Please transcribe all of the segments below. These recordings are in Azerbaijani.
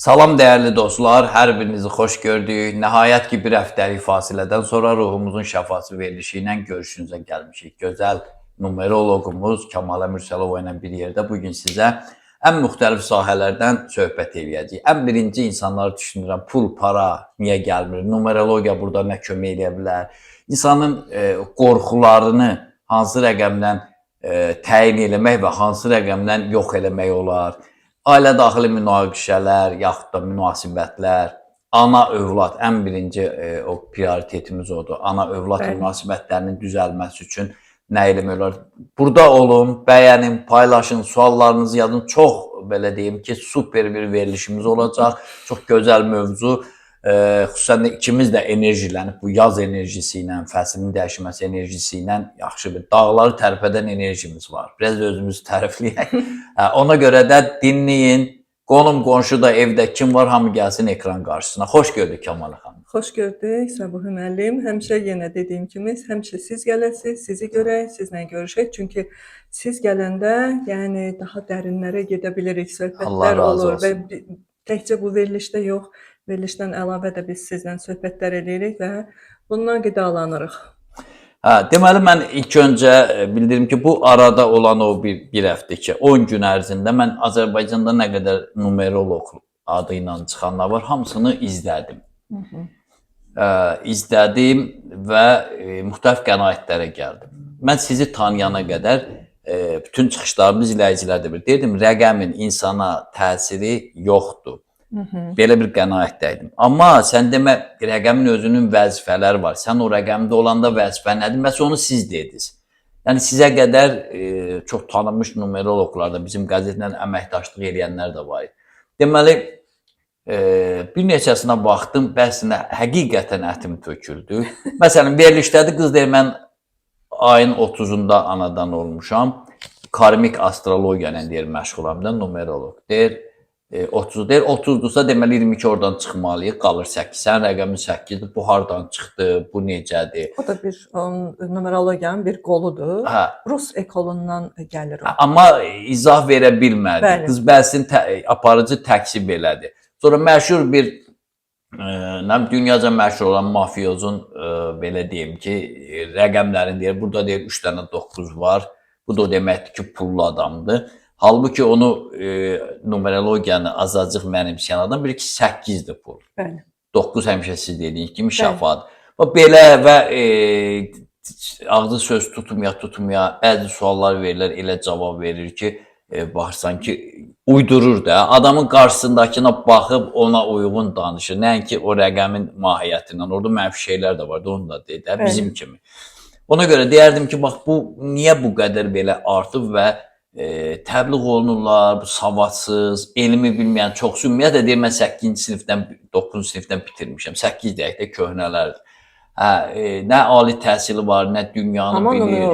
Salam dəyərli dostlar, hər birinizi xoş gördük. Nəhayət ki, bir həftəlik fasilədən sonra ruhumuzun şəfası verilişi ilə görüşünüzə gəlmişik. Gözəl numeroloqumuz Kəmalə Mürsəlova ilə bir yerdə bugün sizə ən müxtəlif sahələrdən söhbət edəcəyik. Ən birinci insanları düşünürəm, pul, para niyə gəlmir? Numerologiya burada nə kömək edə bilər? İnsanın qorxularını hansı rəqəmdən təyin eləmək və hansı rəqəmdən yox eləmək olar? Ailə daxili münaqişələr, yaxud da münasibətlər, ana-övlad ən birinci o prioritetimiz odur. Ana-övlad münasibətlərinin düzəlməsi üçün nə eləmək olar? Burada olun, bəyənin, paylaşın, suallarınızı yazın. Çox, belə deyim ki, super bir verilişimiz olacaq. Çox gözəl mövzu. Xüsusən də ikimiz də enerjilənib bu yaz enerjisi ilə, fəslin dəyişməsi enerjisi ilə yaxşı bir dağları tərpədən enerjimiz var. Biraz özümüzü tərifləyək. Ona görə də dinləyin. Qonum, qonşu da evdə kim var, hamı gəlsin ekran qarşısına. Xoş gördük Kəmalə xanım. Xoş gördük Səbuhi müəllim. Həmişə yenə dediyim kimi, həmişə siz gələsiniz, sizi görək, sizlə görüşək. Çünki siz gələndə, yəni daha dərinlərə gedə bilirik, söhbətlər olur və təkcə bu verilişdə yox, verilişdən əlavə də biz sizlə söhbətlər edirik və bundan qidalanırıq. Deməli, mən ilk öncə bildirim ki, bu arada olan o bir həftə ki, 10 gün ərzində mən Azərbaycanda nə qədər numeroloq adı ilə çıxanlar var, hamısını izlədim. İzlədim və müxtəlif qənaətlərə gəldim. Mən sizi tanıyana qədər bütün çıxışlarımız izləyicilər də bilir. Deyirdim, rəqəmin insana təsiri yoxdur. Belə bir qənaətdəydim. Amma sən demə, rəqəmin özünün vəzifələri var. Sən o rəqəmdə olanda vəzifə nədir? Məsələn, onu siz dediniz. Yəni, sizə qədər çox tanınmış numeroloqlar da, bizim qəzetlə əməkdaşlıq edənlər də var. Deməli, bir neçəsinə baxdım, bəzinə həqiqətən ətim töküldü. Məsələn, verilişdədir, qız deyir, mən ayın 30-unda anadan olmuşam. Karmik astrologiya ilə deyir, məşğulam da numeroloq. Deyir, 30 deyir, 30-dursa deməli 22 oradan çıxmalıyıq, qalır 8. Sən rəqəmin 8-dir, bu hardan çıxdı, bu necədir? O da bir numerologiyanın bir qoludur. Rus ekolundan gəlir o. Amma izah verə bilmədi. Qız bəlsin aparıcı təksib elədi. Sonra məşhur bir, dünyaca məşhur olan mafiyozun, belə deyim ki, rəqəmlərini deyir, burada deyir 3 dənə 9 var, bu da deməkdir ki, pullu adamdır. Halbuki onu numerologiyanı azacıq mənimsəyən adam bilir ki, 8-dir pul. 9 həmişə siz dediyiniz kimi şəfadır. Belə və ağzı söz tutmaya, bəzi suallar verirlər, elə cavab verir ki, baxırsan ki, uydurur da. Adamın qarşısındakına baxıb ona uyğun danışır. Nəinki o rəqəmin mahiyyətindən. Orada mənfi şeylər də var, onu da deyir, bizim kimi. Ona görə deyərdim ki, bax, bu niyə bu qədər belə artıb və təbliğ olunurlar, bu savadsız, elmi bilməyən çoxsu. Ümumiyyətlə deyir, mən 8-ci sinifdən, 9-cu sinifdən bitirmişəm. 8 deyək də köhnələrdir. Nə ali təhsili var, nə dünyanı bilir.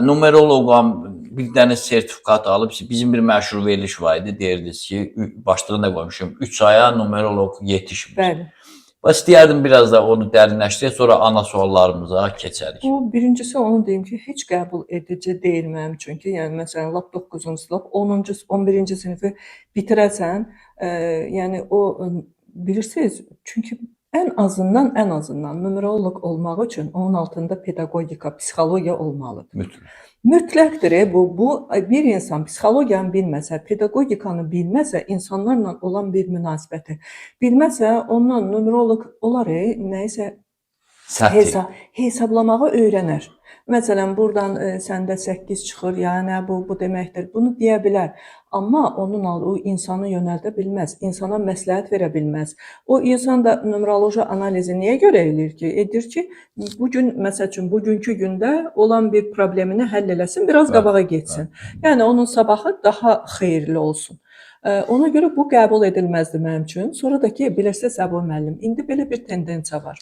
Numeroloqam bir dənə sertifikat alıb, bizim bir məşhur veriliş var idi, deyirdiniz ki, başlığında qoymuşum, 3 aya numeroloq yetişmir. İstəyərdim biraz da onu dərinləşdirək, sonra ana suallarımıza keçərik. Birincisi onu deyim ki, heç qəbul edici deyil mənim üçün ki, yəni məsələn, lap 9-cu sinif, 10-cu, 11-ci sinifi bitirəsən, yəni o, bilirsiniz, çünki ən azından numeroloq olmaq üçün onun altında pedaqogika, psixologiya olmalıdır. Mütləqdir bu bir insan psixologiyanı bilməsə, pedaqogikanı bilməsə, insanlarla olan bir münasibəti bilməsə, ondan numeroloq olar, nəyisə hesablamağı öyrənər. Məsələn, buradan səndə 8 çıxır, yəni bu deməkdir, bunu deyə bilər. Amma o insanı yönəldə bilməz, insana məsləhət verə bilməz. O insan da numeroloji analizi niyə görə edir ki? Edir ki, bugün, məsəl üçün, bugünkü gündə olan bir problemini həll eləsin, biraz qabağa getsin. Yəni, onun sabahı daha xeyirli olsun. Ona görə bu qəbul edilməzdir mənim üçün. Sonra da ki, bilirsiniz Səbuhi müəllim, indi belə bir tendensiya var.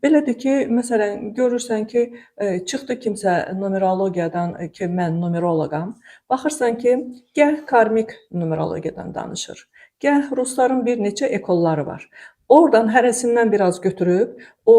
Belədir ki, məsələn, görürsən ki, çıxdı kimsə numerologiyadan ki, mən numeroloqam, baxırsan ki, gəh karmik numerologiyadan danışır, gəh rusların bir neçə ekolları var. Oradan hərəsindən biraz götürüb, o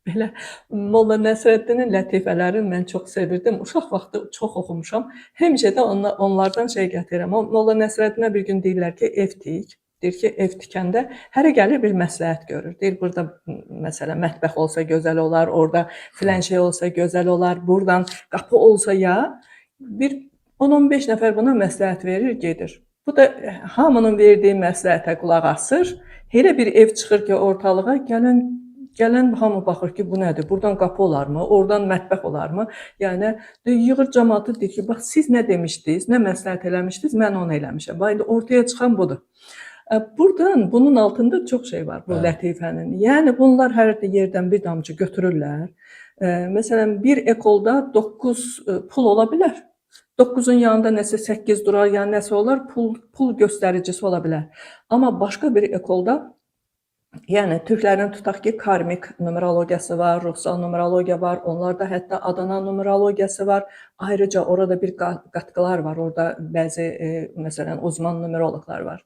Belə Molla Nəsrəddinin lətifələrini mən çox sevirdim. Uşaq vaxtı çox oxumuşam. Həmişə də onlardan şey gətirirəm. O Molla Nəsrəddinə bir gün deyirlər ki, ev tik. Deyir ki, ev tikəndə hərə gəlir bir məsləhət görür. Deyir, burada məsələn mətbəx olsa gözəl olar, orada filan şey olsa gözəl olar, buradan qapı olsa ya, bir 10-15 nəfər buna məsləhət verir, gedir. Bu da hamının verdiyi məsləhətə qulaq asır. Elə bir ev çıxır ki, ortalığa gələn hamı baxır ki, bu nədir? Buradan qapı olarmı? Oradan mətbəx olarmı? Yəni yığır cəmaatı deyir ki, bax siz nə demişdiniz, nə məsləhət eləmişdiniz, mən onu eləmişəm. Bax indi ortaya çıxan budur. Buradan bunun altında çox şey var bu lətifənin. Yəni bunlar hər yerdən bir damcı götürürlər. Məsələn bir ekolda 9 pul ola bilər. 9-un yanında nəsə 8 durar, yəni nəsə olar, pul göstəricisi ola bilər. Amma başqa bir ekolda, yəni türklərin tutaq ki, karmik numerologiyası var, ruhsal numerologiya var, onlarda hətta Adana numerologiyası var. Ayrıca orada bir qatqılar var, orada bəzi məsələn uzman numeroloqlar var.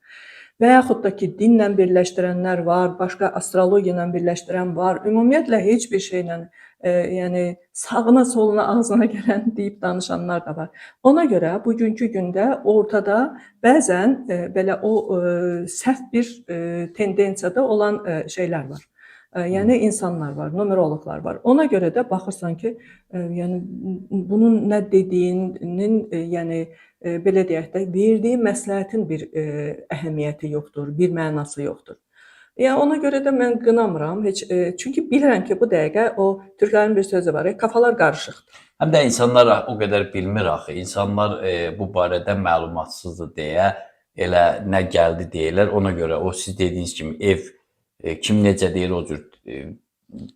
Və yaxud da ki, dinlə birləşdirənlər var, başqa astrologiya ilə birləşdirən var. Ümumiyyətlə heç bir şeylə, yəni sağına soluna ağzına gələn deyib danışanlar da var. Ona görə bugünkü gündə ortada bəzən belə o səhv bir tendensiyada olan şeylər var. Yəni insanlar var, numeroloqlar var. Ona görə də baxırsan ki, yəni bunun nə dediyinin, yəni belə deyək də, verdiyi məsləhətin bir əhəmiyyəti yoxdur, bir mənası yoxdur. Yəni ona görə də mən qınamıram heç, çünki bilirəm ki, bu dəqiqə o türklərin bir sözü var, kafalar qarışıqdır. Həm də insanlar o qədər bilmir axı. İnsanlar bu barədə məlumatsızdır deyə elə nə gəldi deyirlər. Ona görə o siz dediyiniz kimi ev kim necə deyir o cür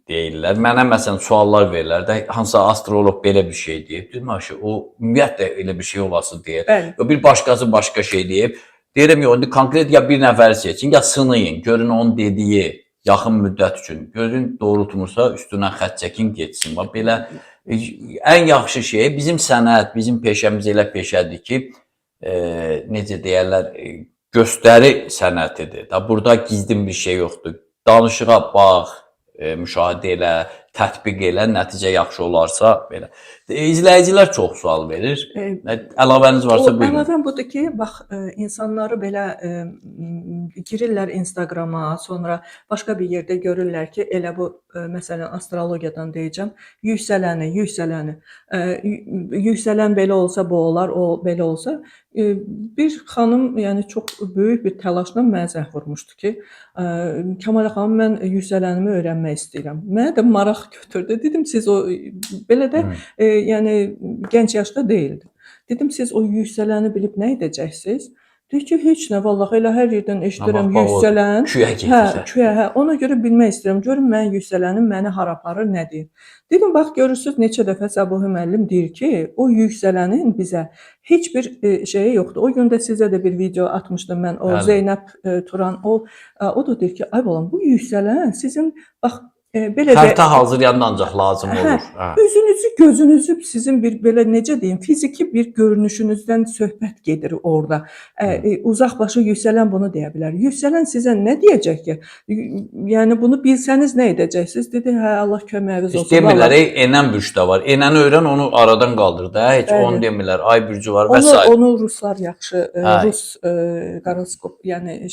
deyirlər. Mənə məsələn suallar verirlər də, hansısa astroloq belə bir şey deyib. Deyirəm, o ümumiyyətlə elə bir şey olası deyir. Bir başqası başqa şey deyib. Deyirəm, indi konkret ya bir nəfəri seçin, ya sınayın, görün onun dediyi yaxın müddət üçün. Görün doğrultmursa üstünə xətt çəkin getsin. Belə ən yaxşı şey bizim sənət, bizim peşəmiz elə peşədir ki, necə deyərlər, göstəri sənətidir. Burada gizlin bir şey yoxdur. Danışığa bax, müşahidə elə, tətbiq elə, nəticə yaxşı olarsa belə. İzləyicilər çox sual verir. Əlavəniz varsa buyurun. Əlavəm budur ki, bax insanları belə girirlər Instagrama, sonra başqa bir yerdə görürlər ki, elə bu məsələn astrologiyadan deyəcəm, yüksələni. Yüksələn belə olsa bu olar, o belə olsa. Bir xanım, yəni çox böyük bir təlaşla mənə zəng vurmuşdu ki, Kəmalə xanım, mən yüksələnimi öyrənmək istəyirəm. Mənə də maraq götürdü. Dedim, siz o belə də yəni gənc yaşda deyildi. Dedim, siz o yüksələni bilib nə edəcəksiniz? Deyir ki, heç nə, vallahi elə hər yerdən eşidirəm yüksələn. Küyə, ona görə bilmək istəyirəm. Görün mənim yüksələnim məni hara aparır, nə deyir? Dedim, bax görürsüz neçə dəfə Səbuhi müəllim deyir ki, o yüksələnin bizə heç bir şeyi yoxdur. O gün də sizə də bir video atmışdım mən, o Zeynəb Turan, o da deyir ki, ay balam, bu yüksələn sizin bax belə xəritə hazırlayanda ancaq lazım olur. Üzünüzü, gözünüzü sizin bir belə necə deyim, fiziki bir görünüşünüzdən söhbət gedir orada. Uzaqbaşı yüksələn bunu deyə bilər. Yüksələn sizə nə deyəcək ki? Yəni bunu bilsəniz nə edəcəksiniz? Dedi, hə Allah köməyiniz olsun. Demirlər, enən bürc də var. Enəni öyrən, onu aradan qaldır da. Heç onu demirlər, ay bürcü var və s. Onu ruslar yaxşı, rus horoskop, yəni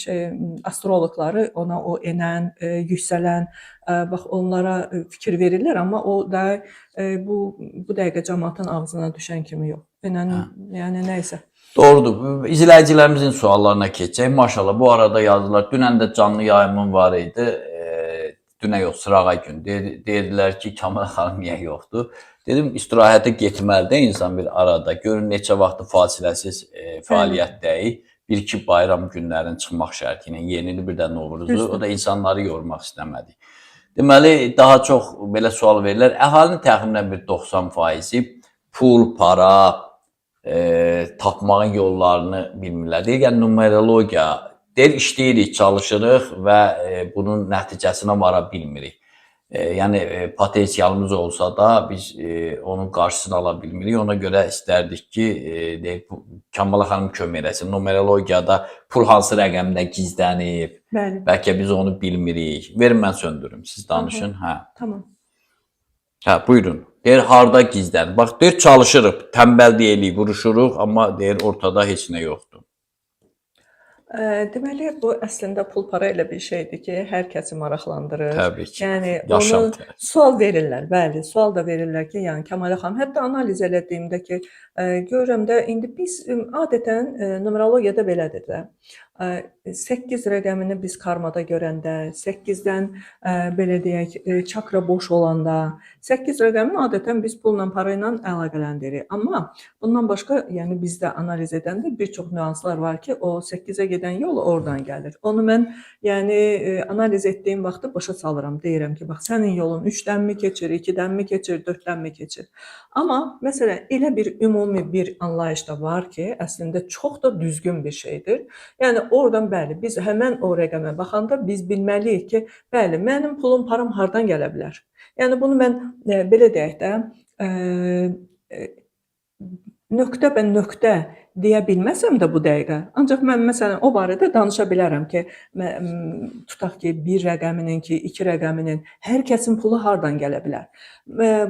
astroloqları ona o enən, yüksələn, bax onlara fikir verirlər, amma o da bu dəqiqə cəmaatın ağzına düşən kimi yox. Yəni nəysə. Doğrudur. İzləyicilərimizin suallarına keçək. Maşallah bu arada yazdılar. Dünən də canlı yayımım var idi. Dünə yox, sırağa gün. Deyirdilər ki, Kəmalə xanım niyə yoxdur? Dedim, istirahətə getməlidir insan bir arada. Görün neçə vaxtı fasiləsiz fəaliyyətdəyik. Bir-iki bayram günlərin çıxmaq şərti ilə yenili bir də Novruzu. O da insanları yormaq istəmədik. Deməli, daha çox belə sual verirlər. Əhalinin təxminən bir 90%-i pul, para tapmağın yollarını bilmirlər. Deyir, yəni numerologiya, deyir, işləyirik, çalışırıq və bunun nəticəsinə vara bilmirik. Yəni potensialımız olsa da biz onun qarşısını ala bilmirik. Ona görə istərdik ki, Kəmalə xanım kömək eləsin. Numerologiyada pul hansı rəqəmdə gizlənib, bəlkə biz onu bilmirik. Verin, mən söndürüm, siz danışın. Tamam. Hə, buyurun. Deyir, harda gizlən? Bax, deyir, çalışırıq, tənbəl deyilik, vuruşuruq, amma deyir, ortada heç nə yoxdur. Deməli, bu əslində pul para elə bir şeydir ki, hər kəsi maraqlandırır. Təbii ki. Yəni onu Yaşam tərzi. sual verirlər, bəli, sual da verirlər ki, yəni Kəmalə xanım, hətta analiz elədiyimdə ki, görürəm də indi biz adətən numerologiyada belədir də. 8 rəqəmini biz karmada görəndə, 8-dən belə deyək, çakra boş olanda, 8 rəqəmini adətən biz pulla, para ilə əlaqələndiririk. Amma bundan başqa, yəni bizdə analiz edəndə bir çox nüanslar var ki, o 8-ə gedən yol oradan gəlir. Onu mən yəni analiz etdiyim vaxtı başa salıram. Deyirəm ki, bax sənin yolun 3-dənmi keçir, 2-dənmi keçir, 4-dənmi keçir. Amma məsələn elə bir ümumi bir anlayış da var ki, əslində çox da düzgün bir şeydir. Yəni oradan bəli, biz həmin o rəqəmə baxanda biz bilməliyik ki, bəli, mənim pulum, param hardan gələ bilər? Yəni bunu mən belə deyək də, nöqtə bə nöqtə deyə bilməsəm də bu dəqiqə, ancaq mən məsələn o barədə danışa bilərəm ki, tutaq ki, 1 rəqəminin ki, 2 rəqəminin hər kəsin pulu hardan gələ bilər?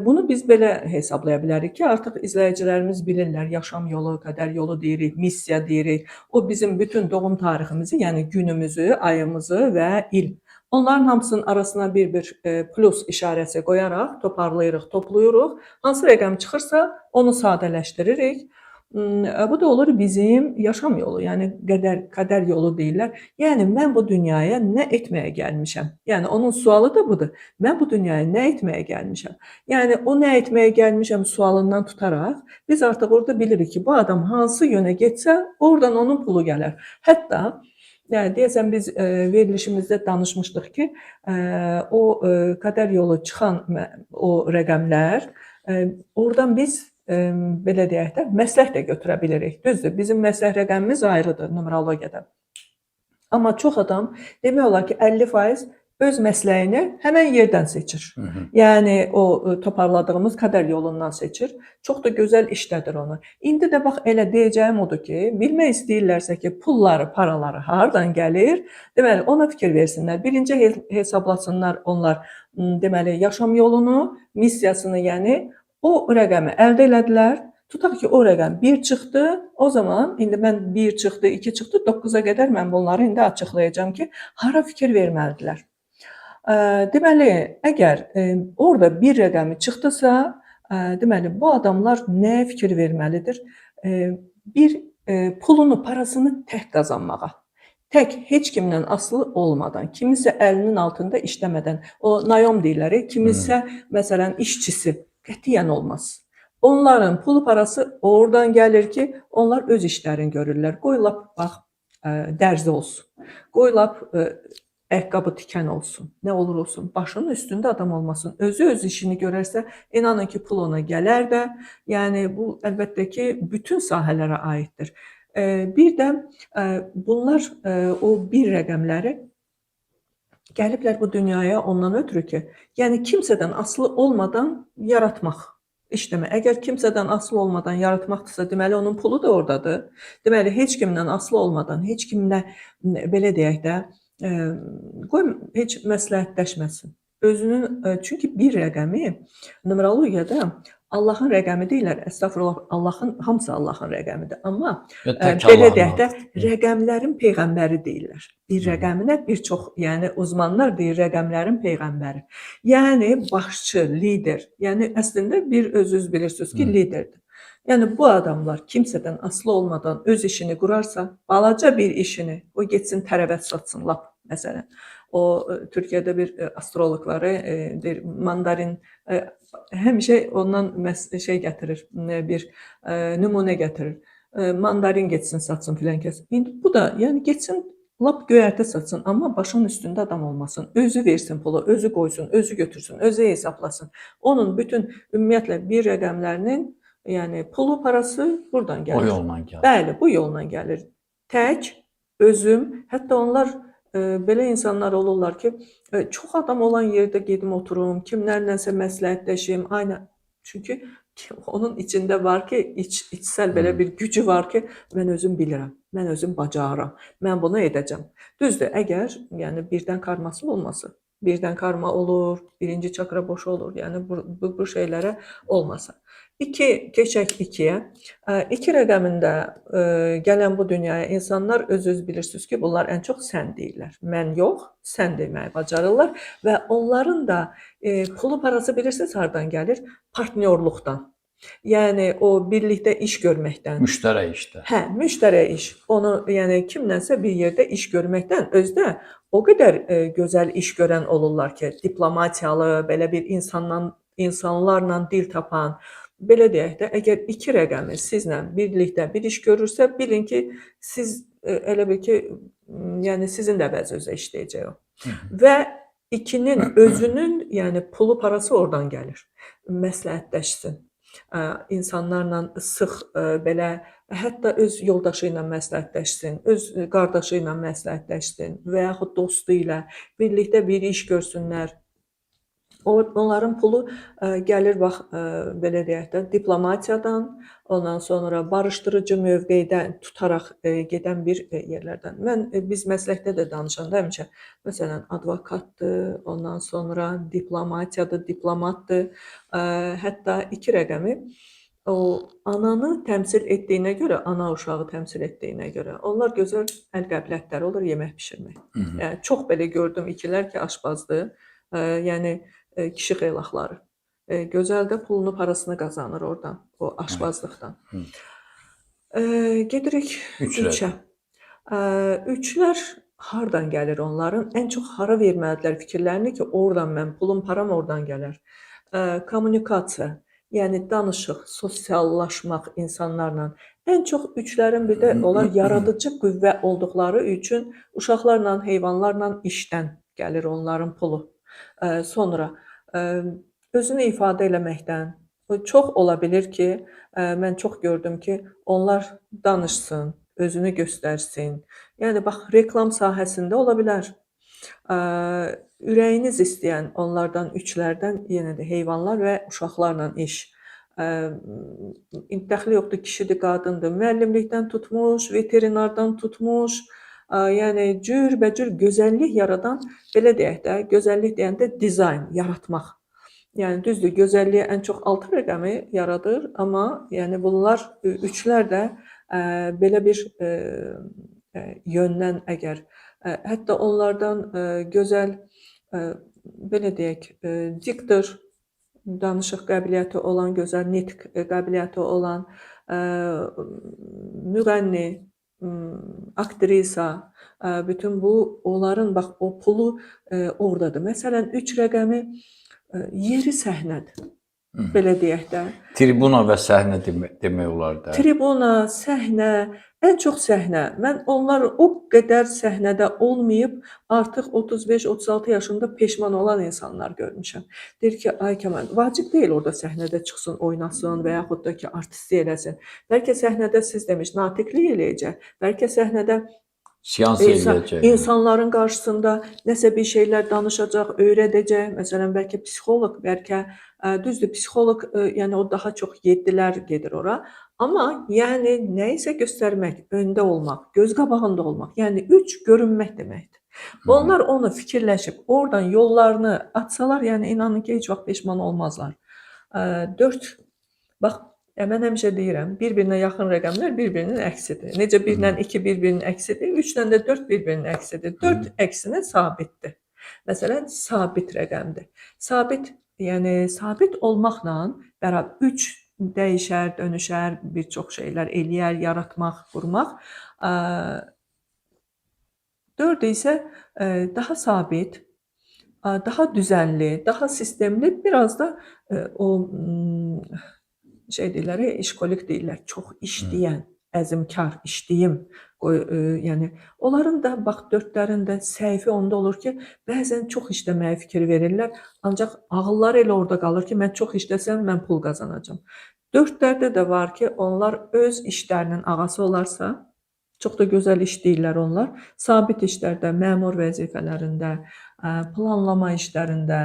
Bunu biz belə hesablaya bilərik ki, artıq izləyicilərimiz bilirlər, yaşam yolu, qədər yolu deyirik, missiya deyirik. O bizim bütün doğum tariximizi, yəni günümüzü, ayımızı və il. Onların hamısının arasına bir plus işarəsi qoyaraq toparlayırıq, toplayırıq. Hansı rəqəm çıxırsa onu sadələşdiririk. Bu da olur bizim yaşam yolu, yəni qədər yolu deyirlər. Yəni mən bu dünyaya nə etməyə gəlmişəm? Yəni onun sualı da budur. Mən bu dünyaya nə etməyə gəlmişəm? Yəni o nə etməyə gəlmişəm sualından tutaraq biz artıq orada bilirik ki, bu adam hansı yönə getsə, oradan onun pulu gələr. Hətta yəni deyəsən biz verilişimizdə danışmışdıq ki, o qədər yolu çıxan o rəqəmlər, oradan biz belə deyək də məslək də götürə bilirik. Düzdür, bizim məslək rəqəmimiz ayrıdır numerologiyada. Amma çox adam demək olar ki, 50% öz məsləyini həmin yerdən seçir. Yəni o toparladığımız qədər yolundan seçir. Çox da gözəl işlədir onu. İndi də bax elə deyəcəyim odur ki, bilmək istəyirlərsə ki, pulları, paraları hardan gəlir? Deməli, ona fikir versinlər. Birinci hesablasınlar onlar deməli yaşam yolunu, missiyasını, yəni o rəqəmi əldə elədilər. Tutaq ki, o rəqəm 1 çıxdı, o zaman indi mən 1 çıxdı, 2 çıxdı, 9-a qədər mən bunları indi açıqlayacağam ki, hara fikir verməlidirlər. Deməli, əgər orada bir rəqəmi çıxdısa, deməli, bu adamlar nəyə fikir verməlidir? Bir pulunu, parasını tək qazanmağa. Tək, heç kimdən asılı olmadan, kimisə əlinin altında işləmədən, o nayom deyirlər, kimisə məsələn işçisi, qətiyyən olmaz. Onların pulu parası oradan gəlir ki, onlar öz işlərini görürlər. Qoy lap bax, dərzi olsun. Qoy lap ayaqqabı tikən olsun. Nə olur olsun. Başının üstündə adam olmasın. Özü öz işini görərsə, inanın ki, pul ona gələr də. Yəni bu əlbəttə ki, bütün sahələrə aiddir. Bir də bunlar o bir rəqəmləri gəliblər bu dünyaya ondan ötürü ki, yəni kimsədən asılı olmadan yaratmaq. İşləmə. Əgər kimsədən asılı olmadan yaratmaqdırsa, deməli onun pulu da oradadır. Deməli heç kimdən asılı olmadan, heç kimlə belə deyək də, qoy heç məsləhətləşməsin. Özünün, çünki bir rəqəmi numerologiyada Allahın rəqəmi deyirlər, əstəğfurullah, Allahın, hamısı Allahın rəqəmidir. Amma belə deyək də, rəqəmlərin peyğəmbəri deyirlər. Bir rəqəminə bir çox, yəni uzmanlar deyir, rəqəmlərin peyğəmbəri. Yəni başçı, lider, yəni əslində bir özünüz bilirsiniz ki, liderdir. Yəni bu adamlar kimsədən asılı olmadan öz işini qurarsa, balaca bir işini, o getsin tərəvət satsın, lap məsələn. O Türkiyədə bir astroloqları deyir, mandarin həmişə ondan şey gətirir, bir nümunə gətirir. Mandarin getsin satsın filan kəs. İndi bu da yəni getsin lap göyərtə satsın, amma başının üstündə adam olmasın. Özü versin pulu, özü qoysun, özü götürsün, özü hesablasın. Onun bütün ümumiyyətlə bir rəqəmlərinin yəni pulu, parası buradan gəlir. O yolla gəlir. Bəli, bu yolla gəlir. Tək, özüm, hətta onlar belə insanlar olurlar ki, çox adam olan yerdə gedim oturum, kimlərlənsə məsləhətləşim, aynı. Çünki onun içində var ki, içsəl belə bir gücü var ki, mən özüm bilirəm, mən özüm bacarıram, mən bunu edəcəm. Düzdür, əgər yəni birdən karması olmasa, birdən karma olur, birinci çakra boş olur. Yəni bu şeylərə olmasa. 2 keçək 2-yə. 2 rəqəmində gələn bu dünyaya insanlar öz bilirsiniz ki, bunlar ən çox sən deyirlər. Mən yox, sən deməyi bacarırlar və onların da pulu parası bilirsiniz hardan gəlir? Partnyorluqdan. Yəni o birlikdə iş görməkdən. Müştərək işdə. Hə, müştərək iş. Onu yəni kimlənsə bir yerdə iş görməkdən özdə o qədər gözəl iş görən olurlar ki, diplomatiyalı, belə bir insanlarla dil tapan, belə deyək də, əgər 2 rəqəmi sizlə birlikdə bir iş görürsə, bilin ki, siz elə bil ki, yəni sizin də vəzifənizə işləyəcək o. Və 2-nin özünün, yəni pulu parası oradan gəlir. Məsləhətləşsin. İnsanlarla sıx belə, hətta öz yoldaşı ilə məsləhətləşsin, öz qardaşı ilə məsləhətləşsin və yaxud dostu ilə birlikdə bir iş görsünlər. Onların pulu gəlir bax belə deyək də diplomatiyadan, ondan sonra barışdırıcı mövqedən tutaraq gedən bir yerlərdən. Biz məsləkdə də danışanda həmişə məsələn advokatdır, ondan sonra diplomatiyadır, diplomatdır. Hətta 2 rəqəmi o ananı təmsil etdiyinə görə, ana uşağı təmsil etdiyinə görə onlar gözəl əl qəblətləri olur yemək bişirmək. Yəni çox belə gördüm 2-lər ki, aşpazdır. Yəni kişi xeylaxları. Gözəl də pulunu, parasını qazanır oradan, o aşpazlıqdan. Gedirik 3-ə. 3-lər hardan gəlir onların? Ən çox hara verməlidirlər fikirlərini ki, oradan mən, pulum, param oradan gələr. Kommunikasiya, yəni danışıq, sosiallaşmaq insanlarla. Ən çox 3-lərin bir də onlar yaradıcı qüvvə olduqları üçün uşaqlarla, heyvanlarla işdən gəlir onların pulu. Sonra özünü ifadə eləməkdən. Çox ola bilir ki, mən çox gördüm ki, onlar danışsın, özünü göstərsin. Yəni bax, reklam sahəsində ola bilər. Ürəyiniz istəyən onlardan, 3-lərdən yenə də heyvanlar və uşaqlarla iş. Dəxli yoxdur, kişidir, qadındır. Müəllimlikdən tutmuş, veterinardan tutmuş, yəni cürbəcür gözəllik yaradan, belə deyək də, gözəllik deyəndə dizayn, yaratmaq. Yəni düzdür, gözəlliyə ən çox 6 rəqəmi yaradır, amma yəni bunlar 3-lər də belə bir yöndən əgər, hətta onlardan gözəl, belə deyək, diktor, danışıq qabiliyyəti olan, gözəl nitq qabiliyyəti olan, müğənni, aktrisa, bütün bu, onların bax, o pulu oradadır. Məsələn, 3 rəqəmi yeri səhnədir, belə deyək də. Tribuna və səhnə demək olar da. Tribuna, səhnə, ən çox səhnə. Mən onlar o qədər səhnədə olmayıb, artıq 35-36 yaşında peşman olan insanlar görmüşəm. Deyir ki, ay Kəmal, vacib deyil orada səhnədə çıxsın, oynasın və yaxud da ki, artistlik eləsin. Bəlkə səhnədə siz demiş, natiqlik eləyəcək. Bəlkə səhnədə Seans eləyəcək. İnsanların qarşısında nəsə bir şeylər danışacaq, öyrədəcək. Məsələn, bəlkə psixoloq, bəlkə düzdür, psixoloq, yəni o daha çox 7-lər gedir ora. Amma yəni nə isə göstərmək, öndə olmaq, göz qabağında olmaq, yəni 3 görünmək deməkdir. Onlar onu fikirləşib, oradan yollarını atsalar, yəni inanın ki, heç vaxt peşman olmazlar. 4, bax, mən həmişə deyirəm, bir-birinə yaxın rəqəmlər bir-birinin əksidir. Necə 1 ilə 2 bir-birinin əksidir, 3 ilə də 4 bir-birinin əksidir. 4 əksinə sabitdir. Məsələn, sabit rəqəmdir. Sabit, yəni sabit olmaqla bərabər 3 dəyişər, dönüşər, bir çox şeylər eləyər, yaratmaq, qurmaq. 4 isə daha sabit, daha düzənli, daha sistemli, biraz da o şey deyirlər, işkolik deyirlər, çox işləyən, əzmkar, işləyim. Yəni onların da bax 4-lərin də səhvi onda olur ki, bəzən çox işləməyə fikir verirlər, ancaq ağılları elə orada qalır ki, mən çox işləsəm mən pul qazanacağam. 4-lərdə də var ki, onlar öz işlərinin ağası olarsa, çox da gözəl işləyirlər onlar. Sabit işlərdə, məmur vəzifələrində, planlama işlərində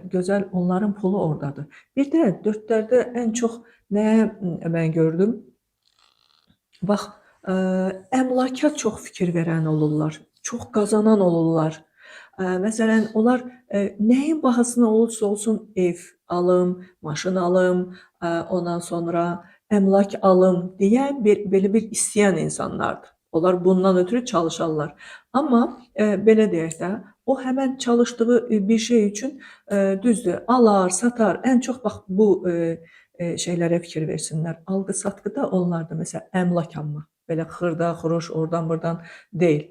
gözəl onların pulu oradadır. Bir də 4-lərdə ən çox nəyə mən gördüm? Bax, əmlaka çox fikir verən olurlar, çox qazanan olurlar. Məsələn, onlar nəyin bahasına olursa olsun ev alım, maşın alım, ondan sonra əmlak alım deyə belə bir istəyən insanlardır. Onlar bundan ötürü çalışarlar. Amma belə deyək də, o həmən çalışdığı bir şey üçün düzdür, alar, satar. Ən çox bax bu şeylərə fikir versinlər. Alqı-satqıda onlarda məsələn əmlak almaq, belə xırda, xuruş, oradan buradan deyil.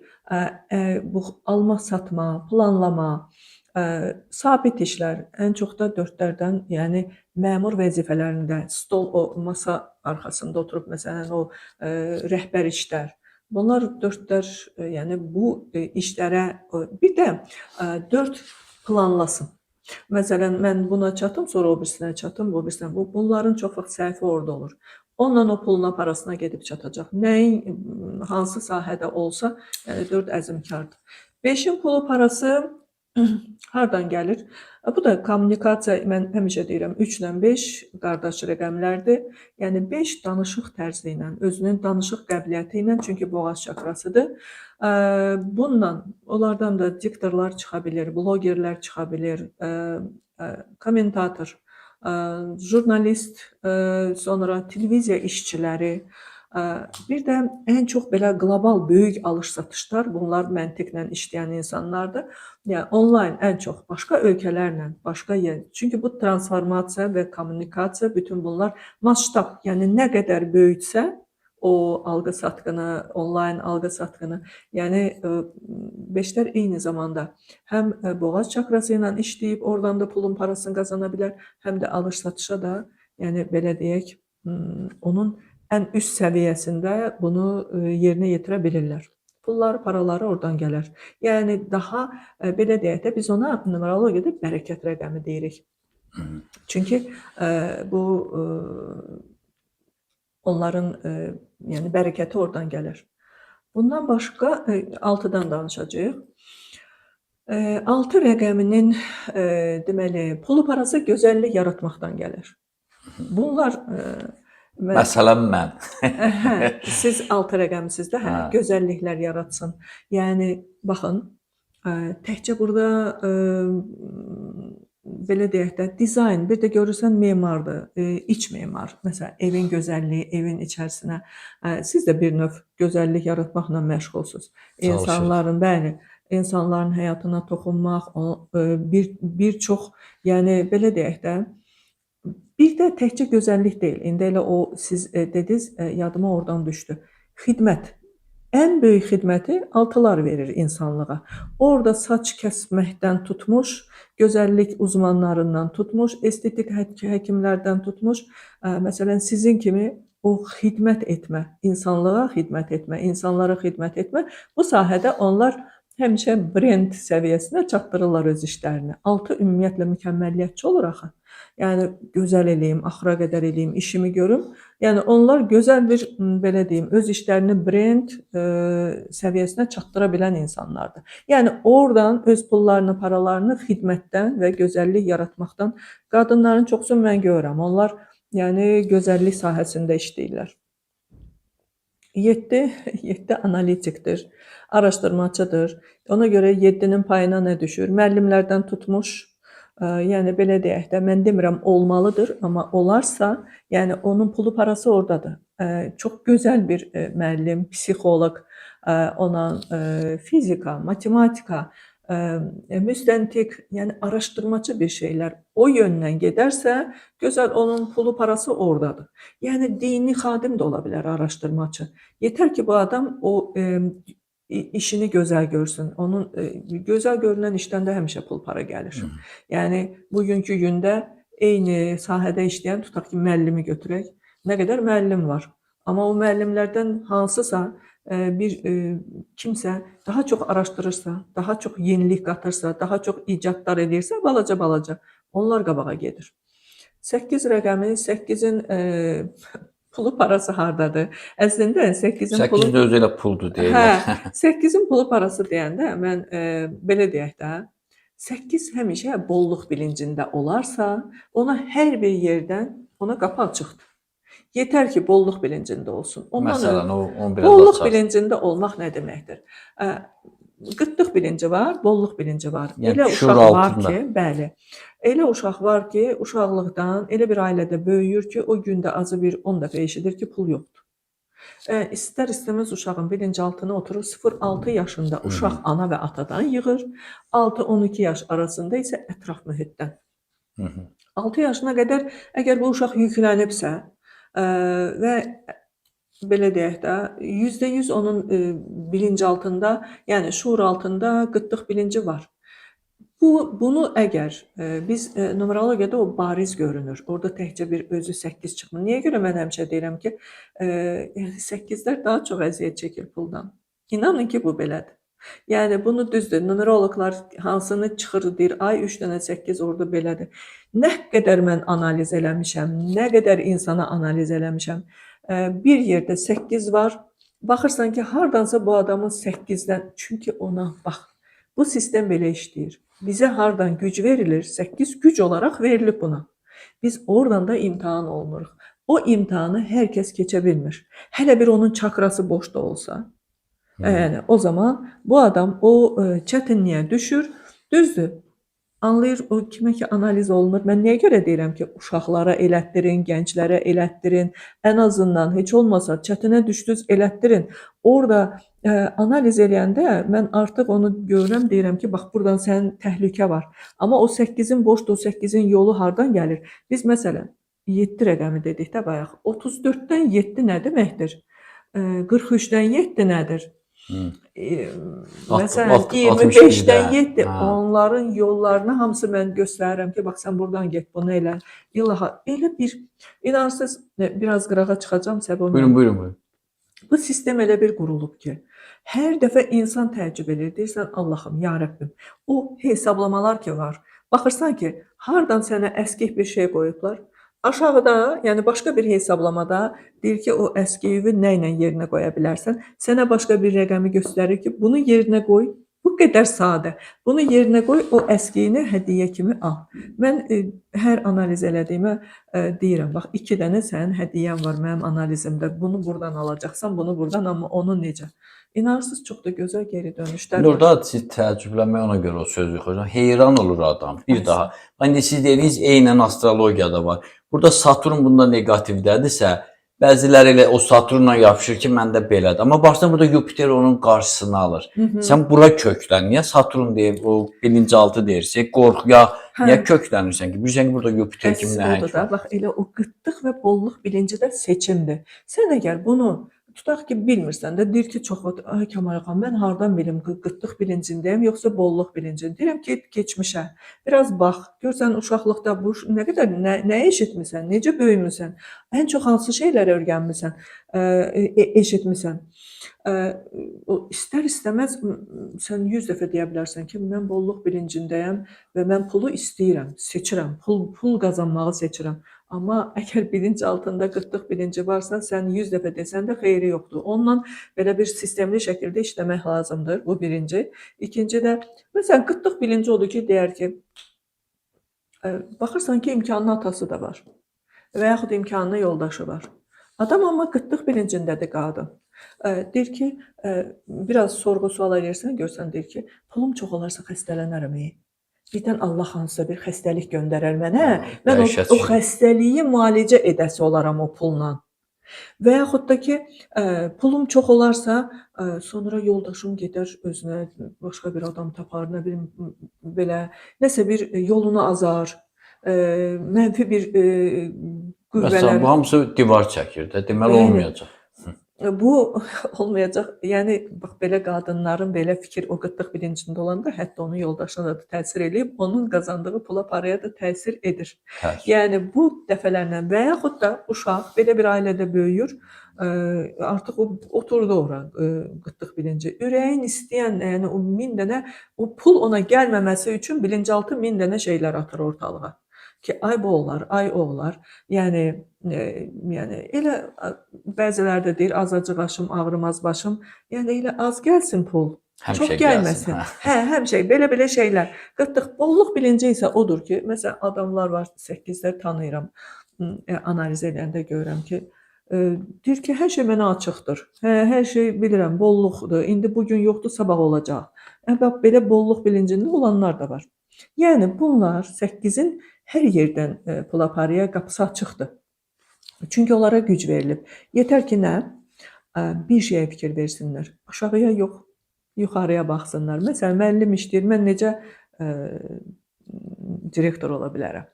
Bu alma, satma, planlama, sabit işlər, ən çox da dördlərdən, yəni məmur vəzifələrində, stol, o masa arxasında oturub məsələn o rəhbər işlər. Bunlar dördlər, yəni bu işlərə bir də dörd planlasın. Məsələn, mən buna çatım, sonra o birisinə çatım, o birisinə. Bunların çox vaxt səhvi orada olur. Onunla o puluna, parasına gedib çatacaq. Nəyin, hansı sahədə olsa, yəni 4 əzmkardır. 5-in pulu, parası hardan gəlir? Bu da kommunikasiya, mən həmişə deyirəm, 3 ilə 5 qardaş rəqəmlərdir. Yəni 5 danışıq tərzi ilə, özünün danışıq qabiliyyəti ilə, çünki boğaz çakrasıdır. Bununla, onlardan da diktorlar çıxa bilir, blogerlər çıxa bilir, kommentator, jurnalist, sonra televiziya işçiləri, bir də ən çox belə qlobal böyük alış-satışlar, bunlar məntiqlə işləyən insanlardır. Yəni onlayn ən çox başqa ölkələrlə, başqa yer. Çünki bu transformasiya və kommunikasiya, bütün bunlar masştab, yəni nə qədər böyüksə o alqı-satqını, onlayn alqı-satqını, yəni 5-lər eyni zamanda həm boğaz çakrası ilə işləyib, oradan da pulun, parasını qazana bilər, həm də alış-satışa da, yəni belə deyək, onun ən üst səviyyəsində bunu yerinə yetirə bilirlər. Pulları, paraları oradan gələr. Yəni daha belə deyək də biz ona numerologiyada bərəkət rəqəmi deyirik. Çünki bu onların yəni bərəkəti oradan gəlir. Bundan başqa 6-dan danışacağıq. 6 rəqəminin deməli pulu, parası, gözəllik yaratmaqdan gəlir. Bunlar Məsələn mən. Siz 6 rəqəmsiz də, gözəlliklər yaratsın. Yəni baxın, təkcə burada belə deyək də dizayn, bir də görürsən memardır, iç memar. Məsələn, evin gözəlliyi, evin içərisinə siz də bir növ gözəllik yaratmaqla məşğulsunuz. İnsanların, bəli, insanların həyatına toxunmaq, bir çox, yəni belə deyək də, bir də təkcə gözəllik deyil. İndi elə o siz dediniz, yadıma oradan düşdü. Xidmət. Ən böyük xidməti 6-lar verir insanlığa. Orada saç kəsməkdən tutmuş, gözəllik uzmanlarından tutmuş, estetik həkimlərdən tutmuş, məsələn sizin kimi o xidmət etmə, insanlığa xidmət etmə, insanlara xidmət etmə, bu sahədə onlar həmişə brend səviyyəsinə çatdırırlar öz işlərini. 6 ümumiyyətlə mükəmməliyyətçi olur axı. Yəni gözəl eləyim, axıra qədər eləyim, işimi görüm. Yəni onlar gözəl bir, belə deyim, öz işlərini brend səviyyəsinə çatdıra bilən insanlardır. Yəni oradan öz pullarını, paralarını xidmətdən və gözəllik yaratmaqdan qadınların çoxsunu mən görürəm. Onlar yəni gözəllik sahəsində işləyirlər. 7 analitikdir, araşdırmacıdır. Ona görə 7-nin payına nə düşür? Müəllimlərdən tutmuş, yəni belə deyək də, mən demirəm olmalıdır, amma olarsa, yəni onun pulu, parası oradadır. Çox gözəl bir müəllim, psixoloq, ona fizika, matematika, müstəntiq, yəni araşdırmacı bir şeylər o yöndən gedərsə, gözəl onun pulu, parası oradadır. Yəni dini xadim də ola bilər araşdırmacı. Yetər ki, bu adam o işini gözəl görsün. Onun gözəl görünən işdən də həmişə pul, para gəlir. Yəni bugünkü gündə eyni sahədə işləyən, tutaq ki, müəllimi götürək. Nə qədər müəllim var. Amma o müəllimlərdən hansısa bir kimsə daha çox araşdırırsa, daha çox yenilik qatırsa, daha çox icadlar edirsə, balaca, onlar qabağa gedir. 8 rəqəmi, 8-in pulu, parası hardadır? Əslində 8-in pulu... 8 də özü ilə puldur deyirlər. 8-in pulu, parası deyəndə mən belə deyək də, 8 həmişə bolluq bilincində olarsa, ona hər bir yerdən ona qapı açıqdır. Yetər ki, bolluq bilincində olsun. Məsələn, o biraz bolluq bilincində olmaq nə deməkdir? qıtlıq bilinci var, bolluq bilinci var. Yəni Elə şuur uşaq var altında. ki, bəli. Elə uşaq var ki, uşaqlıqdan elə bir ailədə böyüyür ki, o gündə azı bir 10 dəfə eşidir ki, pul yoxdur. İstər-istəməz uşağın bilinçaltına oturur. 0-6 yaşında uşaq ana və atadan yığır. 6-12 yaş arasında isə ətraf mühitdən. 6 yaşına qədər əgər bu uşaq yüklənibsə və belə deyək də, %100 onun bilinçaltında, yəni şuur altında qıtlıq bilinci var. Bunu əgər biz numerologiyada o bariz görünür. Orada təkcə bir özü 8 çıxmır. Niyə görə mən həmişə deyirəm ki, 8-lər daha çox əziyyət çəkir puldan. İnanın ki, bu belədir. Yəni bunu düzdür. Numeroloqlar hansını çıxır deyir, ay 3 dənə 8 orada belədir. Nə qədər mən analiz eləmişəm, nə qədər insana analiz eləmişəm. Bir yerdə 8 var. Baxırsan ki, hardansa bu adamın 8-dən, çünki ona bax, bu sistem belə işləyir. Bizə hardan güc verilir? 8 güc olaraq verilib buna. Biz oradan da imtahan olmuruq. O imtahanı hər kəs keçə bilmir. Hələ bir onun çakrası boş da olsa, yəni o zaman bu adam o çətinliyə düşür. Düzdür. Anlayır, o kimə ki analiz olunur. Mən niyə görə deyirəm ki, uşaqlara elətdirin, gənclərə elətdirin, ən azından heç olmasa çətinə düşdünüz elətdirin. Orada analiz eləyəndə mən artıq onu görürəm, deyirəm ki, bax buradan sənin təhlükə var. Amma o 8-in boşdur, o 8-in yolu hardan gəlir? Biz məsələn 7 rəqəmi dedik də bayaq. 34-dən 7 nə deməkdir? 43-dən 7 nədir? Məsələn 25-dən 7 onların yollarını hamısı mən göstərirəm ki, bax sən buradan get, bunu elə. Elə bir, inansız biraz qırağa çıxacam səbəb. Buyurun. Bu sistem elə bir qurulub ki, hər dəfə insan təəccüb edir. Deyirsən, Allahım, ya Rəbbim, o hesablamalar ki var. Baxırsan ki, hardan sənə əskik bir şey qoyublar. Aşağıda, yəni başqa bir hesablamada deyir ki, o əskiyi nə ilə yerinə qoya bilərsən. Sənə başqa bir rəqəmi göstərir ki, bunu yerinə qoy. Bu qədər sadə. Bunu yerinə qoy, o əskiyini hədiyyə kimi al. Mən hər analiz elədiyimə deyirəm, bax 2 dənə sənin hədiyyən var mənim analizimdə. Bunu buradan alacaqsan, bunu buradan, amma onu necə? İnarsız çox da gözəl geri dönüşlər var. Orada siz təəccüblənmək ona görə o sözü qoyacam. Heyran olur adam. Bir daha. İndi siz dediniz, eynən astrologiyada var. Burada Saturn bunda negativdədirsə, bəziləri elə o Saturnla yapışır ki, məndə belədir. Amma başdan burada Jupiter onun qarşısını alır. Sən bura köklən. Niyə Saturn deyir, o bilinçaltı deyirsə, qorxuya, niyə köklənirsən ki? Bilirsən ki, burada Jupiter kimi nəhəng var. Bax, elə o qıtlıq və bolluq bilinci də seçimdir. Sən əgər bunu tutaq ki, bilmirsən də, deyir ki, çox, ay Kəmal xan, mən hardan bilim, qıtlıq bilincindəyim, yoxsa bolluq bilincindəyim. Deyirəm ki, keçmişə, biraz bax, görsən uşaqlıqda bu nə qədər, nə eşitmisən, necə böyümüsən, ən çox hansı şeyləri öyrənmisən, eşitmisən. İstər-istəməz sən 100 dəfə deyə bilərsən ki, mən bolluq bilincindəyəm və mən pulu istəyirəm, seçirəm, pul qazanmağı seçirəm. Amma əgər bilinç altında qıtlıq bilinci varsa, sən 100 dəfə desən də xeyri yoxdur. Onunla belə bir sistemli şəkildə işləmək lazımdır, bu birinci. İkinci də, məsələn, qıtlıq bilinci odur ki, deyər ki, baxırsan ki, imkanlı atası da var və yaxud imkanlı yoldaşı var. Adam amma qıtlıq bilincindədir qadın. Deyir ki, biraz sorğu-sual edirsən, görsən, deyir ki, pulum çox olarsa xəstələnərəm. Birdən Allah hansısa bir xəstəlik göndərər mənə, mən o xəstəliyi müalicə edəsi olaram o pulla. Və yaxud da ki, pulum çox olarsa, sonra yoldaşım gedər özünə başqa bir adam tapar, nə bilim, belə, nəsə bir yolunu azar, mənfi bir qüvvələr. Məsələn, bu hamısı divar çəkir də, deməli olmayacaq. Bu olmayacaq. Yəni bax belə qadınların belə fikir o qıtlıq bilincində olanda hətta onun yoldaşına da təsir eləyib, onun qazandığı pula, paraya da təsir edir. Yəni bu dəfələrlə və yaxud da uşaq belə bir ailədə böyüyür, artıq o oturdu ora qıtlıq bilinci. Ürəyin istəyən, yəni o 1000 dənə o pul ona gəlməməsi üçün bilinçaltı 1000 dənə şeylər atır ortalığa. Ki ay bu olar, ay o olar. Yəni elə bəziləri də deyir azacıq aşım, ağrımaz başım. Yəni elə az gəlsin pul. Çox gəlməsin. Həmişə belə şeylər. Qıtlıq, bolluq bilinci isə odur ki, məsələn adamlar var 8-lər tanıyıram. Analiz edəndə görürəm ki, deyir ki, hər şey mənə açıqdır. Hər şey bilirəm, bolluqdur. İndi bu gün yoxdur, sabah olacaq. Bax belə bolluq bilincində olanlar da var. Yəni bunlar 8-in hər yerdən pul aparıya qapısı açıqdır. Çünki onlara güc verilib. Yetər ki nə? Bir şeyə fikir versinlər. Aşağıya yox, yuxarıya baxsınlar. Məsələn, müəllim işləyir, mən necə direktor ola bilərəm?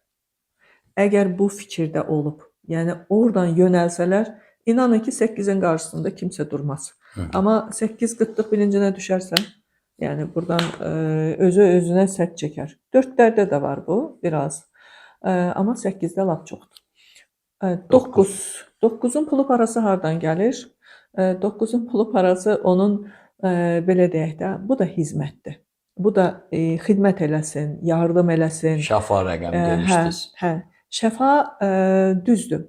Əgər bu fikirdə olub, yəni oradan yönəlsələr, inanın ki, 8-in qarşısında kimsə durmaz. Amma 8 qıtlıq bilincinə düşərsə, yəni buradan özünə sədd çəkər. 4-lərdə də var bu, biraz. Amma 8-də lap çoxdur. 9-un pulu parası hardan gəlir? 9-un pulu parası onun, belə deyək də, bu da hizmətdir. Bu da xidmət eləsin, yardım eləsin. Şəfa rəqəmi demişdiniz. Hə. Şəfa düzdür.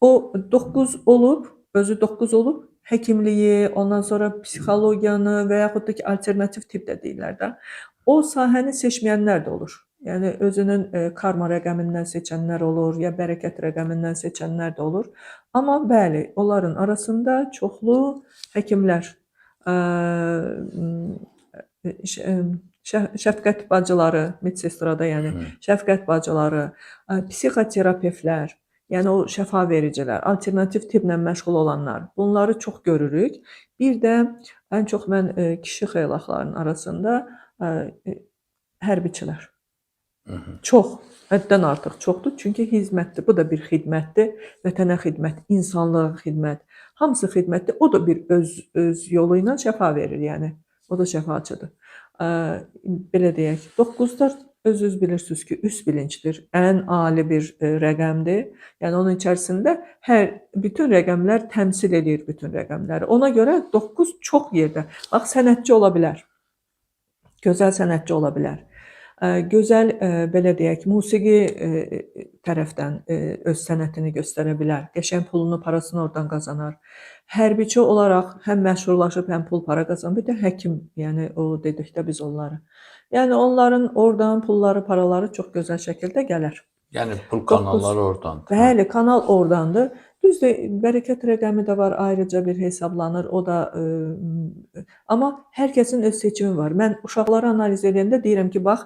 O 9 olub, özü 9 olub, həkimliyi, ondan sonra psixologiyanı və yaxud da ki, alternativ tibb də deyirlər də. O sahəni seçməyənlər də olur. Yəni özünün karma rəqəmindən seçənlər olur, ya bərəkət rəqəmindən seçənlər də olur. Amma bəli, onların arasında çoxlu həkimlər, şəfqət bacıları, medsestrada yəni şəfqət bacıları, psixoterapevtlər, yəni o şəfa vericilər, alternativ tibblə məşğul olanlar, bunları çox görürük. Bir də ən çox mən kişi xeylaxların arasında hərbiçilər. Çox, həddən artıq çoxdur. Çünki hizmətdir. Bu da bir xidmətdir. Vətənə xidmət, insanlığa xidmət. Hamısı xidmətdir. O da bir öz yolu ilə şəfa verir, yəni. O da şəfaçıdır. Belə deyək, 9-lar özünüz bilirsiniz ki, üst bilincdir. Ən ali bir rəqəmdir. Yəni onun içərisində bütün rəqəmlər təmsil edir bütün rəqəmləri. Ona görə 9 çox yerdə. Bax, sənətçi ola bilər. Gözəl sənətçi ola bilər. Gözəl, belə deyək, musiqi tərəfdən öz sənətini göstərə bilər. Qəşəng pulunu, parasını oradan qazanar. Hərbiçi olaraq həm məşhurlaşıb, həm pul para qazanır. Bir də həkim, yəni o dedikdə biz onları. Yəni onların oradan pulları, paraları çox gözəl şəkildə gələr. Yəni pul kanalları oradandır. Bəli, kanal oradandır. Düzdür, bərəkət rəqəmi də var, ayrıca bir hesablanır. O da amma hər kəsin öz seçimi var. Mən uşaqları analiz edəndə deyirəm ki, bax,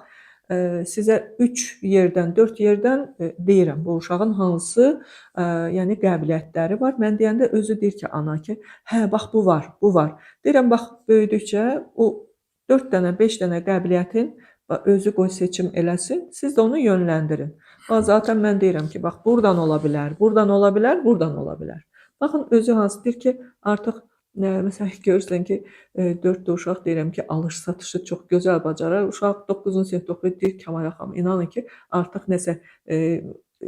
sizə 3 yerdən, 4 yerdən deyirəm, bu uşağın hansı yəni qəbiliyyətləri var. Mən deyəndə özü deyir ki, ana ki, hə, bax bu var, bu var. Deyirəm, bax, böyüdükcə o 4 dənə, 5 dənə qəbiliyyətin özü qoy seçim eləsin, siz də onu yönləndirin. Zaten mən deyirəm ki, bax, buradan ola bilər, buradan ola bilər, buradan ola bilər. Baxın, özü hansı deyir ki, artıq məsələn, görürsən ki, 4 uşaq deyirəm ki, alış-satışı çox gözəl bacarır. Uşaq 9-cu sinifdə oxuyur, deyir Kəmal xanım, inanın ki, artıq nəsə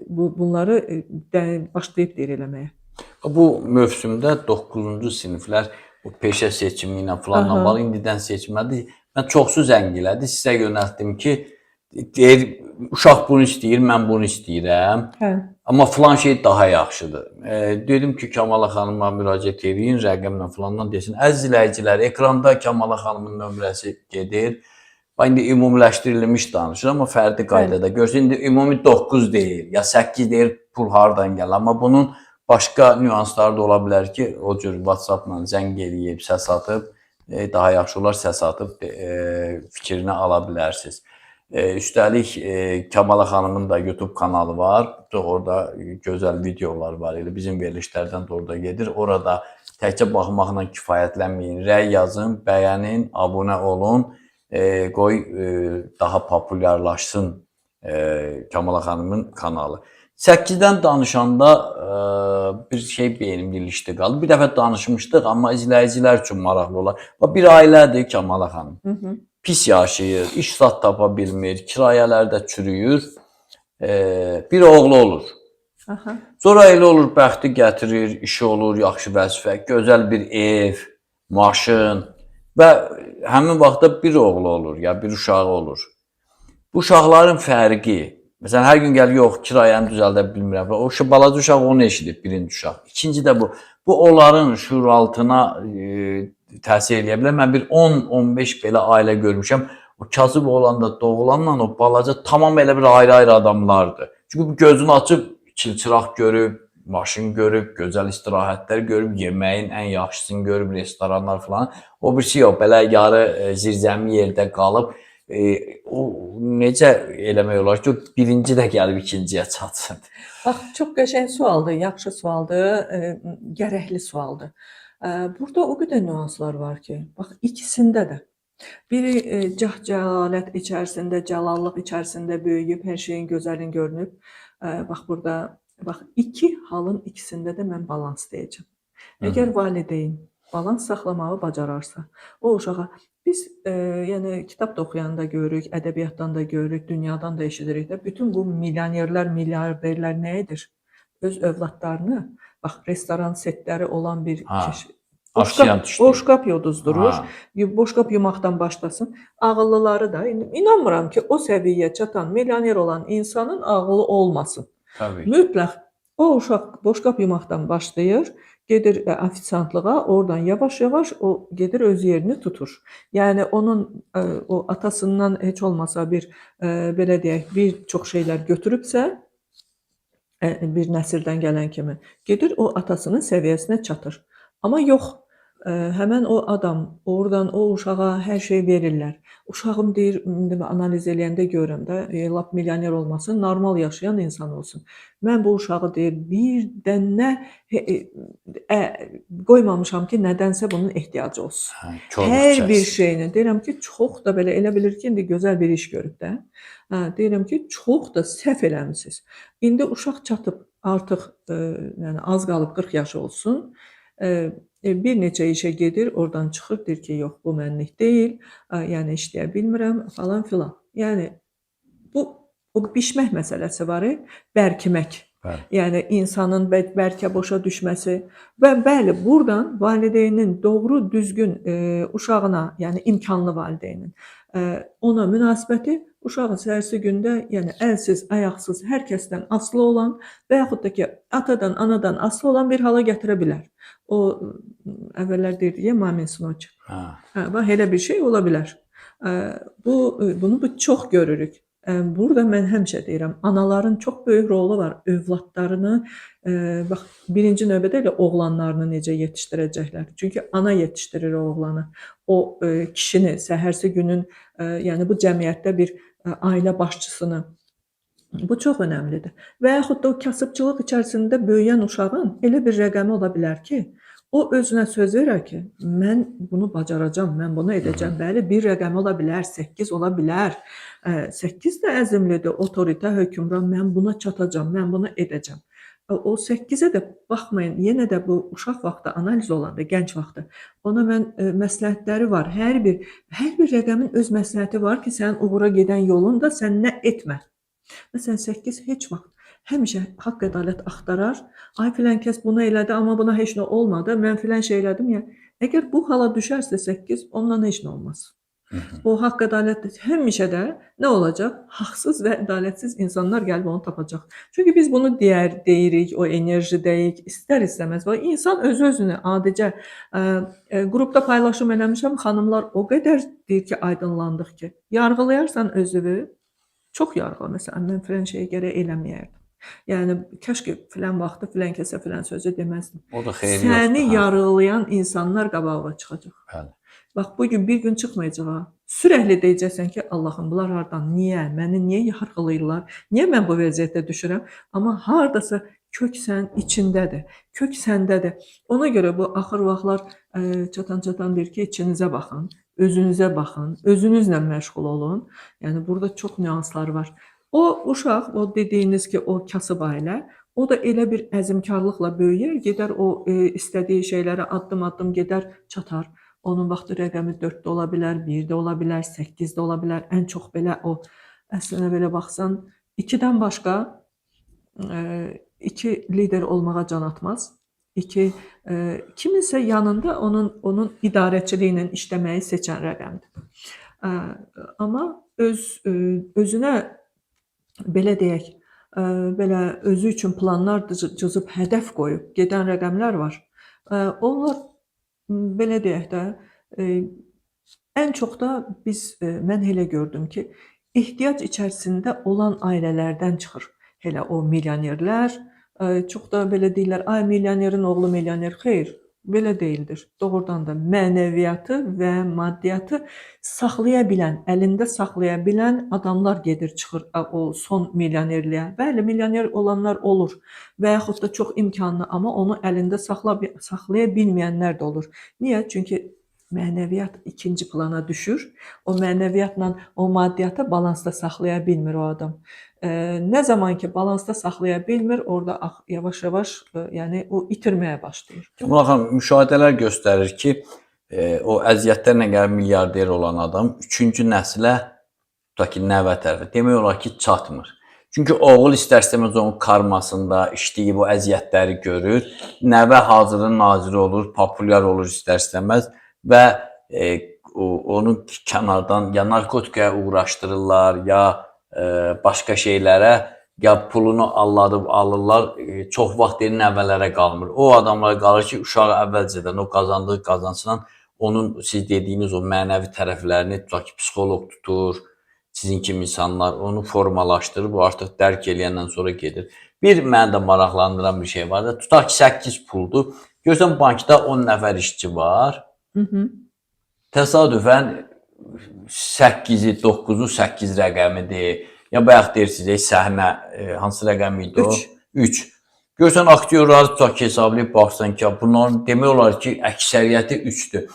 bunları başlayıb deyir eləməyə. Bu mövsümdə 9-cu siniflər bu peşə seçimi ilə falanla bağlı indidən seçmədi. Mən çoxsu zəng elədi, sizə yönəltdim ki, deyir, uşaq bunu istəyir, mən bunu istəyirəm. Amma filan şey daha yaxşıdır. Dedim ki, Kəmala xanıma müraciət edin, rəqəmlə filandan desin. Əziz izləyicilər, ekranda Kəmala xanımın nömrəsi gedir. İndi ümumiləşdirilmiş danışır, amma fərdi qaydada görürsən. İndi ümumi 9 deyir, ya 8 deyir, pul hardan gəlir. Amma bunun başqa nüansları da ola bilər ki, o cür WhatsApp-la zəng eləyib, səs atıb, daha yaxşı olar səs atıb fikrini ala bilərsiniz. Üstəlik, Kəmala xanımın da YouTube kanalı var. Orada gözəl videolar var. Bizim verilişlərdən də orada gedir. Orada təkcə baxmaqla kifayətlənməyin. Rəy yazın, bəyənin, abunə olun. Qoy daha populyarlaşsın Kəmala xanımın kanalı. 8-dən danışanda bir şey beynim ilişdi qaldı. Bir dəfə danışmışdıq, amma izləyicilər üçün maraqlı olar. Bir ailədir Kəmala xanım. Pis yaşayır, iş zat tapa bilmir, kirayələrdə çürüyür. Bir oğlu olur. Sonra elə olur, bəxti gətirir, işi olur, yaxşı vəzifə, gözəl bir ev, maşın və həmin vaxtda bir oğlu olur, ya bir uşağı olur. Bu uşaqların fərqi, məsələn, hər gün gəlir, yox, kirayəni düzəldə bilmirəm. O balaca uşaq onu eşidib, birinci uşaq. İkinci də bu. Bu onların şuuraltına təsir eləyə bilər. Mən bir 10-15 belə ailə görmüşəm. O kasıb olanda, doğulanla o balaca tamam elə bir ayrı-ayrı adamlardır. Çünki bu gözünü açıb çılçıraq görüb, maşın görüb, gözəl istirahətlər görüb, yeməyin ən yaxşısını görüb, restoranlar falan. O birisi yox, belə yarı zirzəmi yerdə qalıb, o necə eləmək olar ki, o birinci də gəlib ikinciyə çatsın? Bax, çox qəşəng sualdır, yaxşı sualdır, gərəkli sualdır. Burada o qədər nüanslar var ki, bax ikisində də. Biri cah cəlalət içərisində, cəlallıq içərisində böyüyüb, hər şeyin gözəlin görünüb. Bax burada, bax iki halın ikisində də mən balans deyəcəm. Əgər valideyn balans saxlamağı bacararsa, o uşağa biz yəni kitab da oxuyanda görürük, ədəbiyyatdan da görürük, dünyadan da eşidirik də, bütün bu milyonərlər, milyarderlər nə edir? Öz övladlarını, bax restoran setləri olan bir Aşiyan boşqab yoduzdurur, boşqab yumaqdan başlasın. Ağıllıları da, inanmıram ki, o səviyyəyə çatan, milyoner olan insanın ağılı olmasın. Təbii. Mütləq o uşaq boşqab yumaqdan başlayır, gedir ofisiantlığa, oradan yavaş-yavaş o gedir öz yerini tutur. Yəni onun o atasından heç olmasa bir belə deyək, bir çox şeylər götürübsə, bir nəsildən gələn kimi gedir o atasının səviyyəsinə çatır. Amma yox, həmən o adam oradan o uşağa hər şey verirlər. Uşağım deyir, analiz eləyəndə görürəm də, lap milyoner olmasın, normal yaşayan insan olsun. Mən bu uşağı deyir, bir dənə qoymamışam ki, nədənsə bunun ehtiyacı olsun. Hər bir şeyini, deyirəm ki, çox da belə elə bilir ki, indi gözəl bir iş görüb də. Deyirəm ki, çox da səhv eləmisiniz. İndi uşaq çatıb artıq yəni az qalıb 40 yaşı olsun. Bir neçə işə gedir, oradan çıxır, deyir ki, yox, bu mənlik deyil, yəni işləyə bilmirəm, falan filan. Yəni, bu o bişmək məsələsi var, bərkimək. Yəni, insanın bəlkə boşa düşməsi və bəli, buradan valideynin doğru, düzgün uşağına, yəni imkanlı valideynin ona münasibəti uşağın səhərsi gündə, yəni əlsiz, ayaqsız, hər kəsdən asılı olan və yaxud da ki, atadan, anadan asılı olan bir hala gətirə bilər. O, əvvəllər deyirdi ya, mamin sinoç. Bax, elə bir şey ola bilər. Bunu çox görürük. Burada mən həmişə deyirəm, anaların çox böyük rolu var. Övladlarını, bax, birinci növbədə elə oğlanlarını necə yetişdirəcəklər. Çünki ana yetişdirir o oğlanı. O kişini, səhərsi günün, yəni bu cəmiyyətdə bir ailə başçısını. Bu çox önəmlidir. Və yaxud da o kasıbçılıq içərisində böyüyən uşağın elə bir rəqəmi ola bilər ki, o özünə söz verər ki, mən bunu bacaracam, mən bunu edəcəm. Bəli, bir rəqəmi ola bilər, 8 ola bilər. 8 də əzmlidir, otorita, hökmran, mən buna çatacam, mən bunu edəcəm. O 8-ə də baxmayın, yenə də bu uşaq vaxtı analiz olanda, gənc vaxtı, ona mən məsləhətləri var. Hər bir rəqəmin öz məsləhəti var ki, sənin uğura gedən yolunda sən nə etmə. Məsələn, 8 heç vaxt, həmişə haqq ədalət axtarar. Ay filan kəs bunu elədi, amma buna heç nə olmadı. Mən filan şey elədim ya. Əgər bu hala düşərsə 8, ondan heç nə olmaz. O haqq ədalət həmişə də nə olacaq? Haqsız və ədalətsiz insanlar gəlib onu tapacaq. Çünki biz bunu deyirik, o enerjidəyik, istər-istəməz. İnsan öz-özünü adicə qrupda paylaşım eləmişəm, xanımlar o qədər deyir ki, aydınlandıq ki, yargılayarsan özünü, çox yargıla. Məsələn, mən filan şeyi gərək eləməyərdim. Yəni, kəşki filan vaxtı filan kəsə filan sözü deməzdim. O da xeyri yoxdur. Səni yargılayan insanlar qabağa çıxacaq. Bəli. Bax, bugün bir gün çıxmayacaq. Sürəkli deyəcəksən ki, Allahım, bunlar hardan, niyə, məni niyə yargılayırlar, niyə mən bu vəziyyətə düşürəm? Amma haradasa kök sənin içindədir, kök səndədir. Ona görə bu axır vaxtlar çatan deyir ki, içinizə baxın, özünüzə baxın, özünüzlə məşğul olun. Yəni, burada çox nüanslar var. O uşaq, o dediyiniz ki, o kasıb ailə, o da elə bir əzmkarlıqla böyüyər, gedər o istədiyi şeylərə addım-addım gedər, çatar. Onun vaxtı rəqəmi 4-də ola bilər, 1-də ola bilər, 8-də ola bilər. Ən çox belə o, əslində belə baxsan, 2-dən başqa 2 lider olmağa can atmaz. 2, kiminsə yanında onun idarəçiliyi ilə işləməyi seçən rəqəmdir. Amma özünə, belə deyək, belə özü üçün planlar cızıb, hədəf qoyub gedən rəqəmlər var. Onlar, belə deyək də, ən çox da mən elə gördüm ki, ehtiyac içərisində olan ailələrdən çıxır. Elə o milyonerlər, Çox da belə deyirlər, ay milyonerin oğlu milyoner. Xeyr, belə deyildir. Doğrudan da mənəviyyatı və maddiyyatı saxlaya bilən, əlində saxlaya bilən adamlar gedir, çıxır o son milyonerliyə. Bəli, milyoner olanlar olur və yaxud da çox imkanlı, amma onu əlində saxlaya bilməyənlər də olur. Niyə? Çünki mənəviyyat ikinci plana düşür. O mənəviyyatla o maddiyyatı balansda saxlaya bilmir o adam. Nə zaman ki balansda saxlaya bilmir, orada yavaş-yavaş yəni o itirməyə başlayır. Cəmal xanım, müşahidələr göstərir ki, o əziyyətlərlə gəlib milyarder olan adam 3-cü nəslə, tutaq ki, nəvə tərəfə demək olar ki, çatmır. Çünki oğul istər-istəməz onun karmasında işləyib o əziyyətləri görür. Nəvə hazırın naziri olur, populyar olur istər-istəməz və onu kənardan ya narkotikaya uğraşdırırlar, ya başqa şeylərə, ya pulunu alırlar, çox vaxt nəvələrə qalmır. O adamlara qalır ki, uşağı əvvəlcədən o qazandığı qazancla onun siz dediyiniz o mənəvi tərəflərini, tutaq ki, psixoloq tutur, sizin kimi insanlar onu formalaşdırıb, o artıq dərk eləyəndən sonra gedir. Bir məni də maraqlandıran bir şey var da, tutaq ki, 8 puldur. Görürsən, bankda 10 nəfər işçi var. Təsadüfən 8-i, 9-u 8 rəqəmidir. Ya bayaq deyirsiniz, səhnə hansı rəqəm idi o? 3. Görürsən, aktyorları tutaq ki, hesablayıb baxsan ki, bunların demək olar ki, əksəriyyəti 3-dür.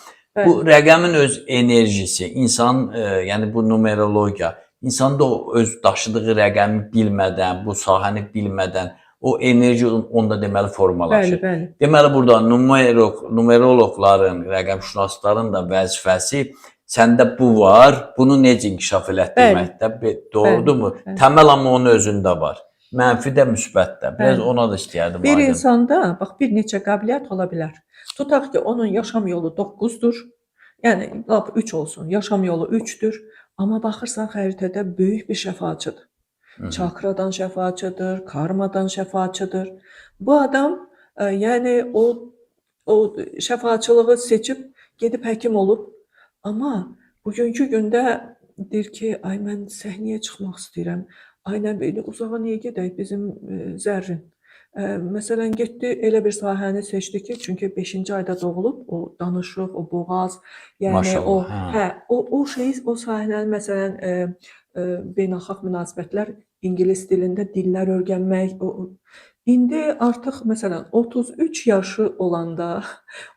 Bu rəqəmin öz enerjisi, insan, yəni bu numerologiya, insanda o öz daşıdığı rəqəmi bilmədən, bu sahəni bilmədən, o enerji onda deməli formalaşır. Bəli. Deməli, burada numeroloqların, rəqəmşünasların da vəzifəsi səndə bu var, bunu necə inkişaf elətdirməkdə, doğrudurmu? Təməl amma onun özündə var. Mənfi də, müsbət də. Biraz ona da istəyərdim. Bir insanda, bax, bir neçə qabiliyyət ola bilər. Tutaq ki, onun yaşam yolu 9-dur, yəni 3 olsun, yaşam yolu 3-dür, amma baxırsan xəritədə böyük bir şəfaçıdır. Çakradan şəfaçıdır, karmadan şəfaçıdır. Bu adam, yəni o şəfaçılığı seçib, gedib həkim olub, amma bugünkü gündə deyir ki, ay mən səhnəyə çıxmaq istəyirəm, ay nə belə uzağa niyə gedək bizim Zərrin. Məsələn, getdi, elə bir sahəni seçdi ki, çünki 5-ci ayda doğulub, o danışıq, o boğaz, yəni o sahəni, məsələn, beynəlxalq münasibətlər, ingilis dilində dillər öyrənmək. İndi artıq, məsələn, 33 yaşı olanda,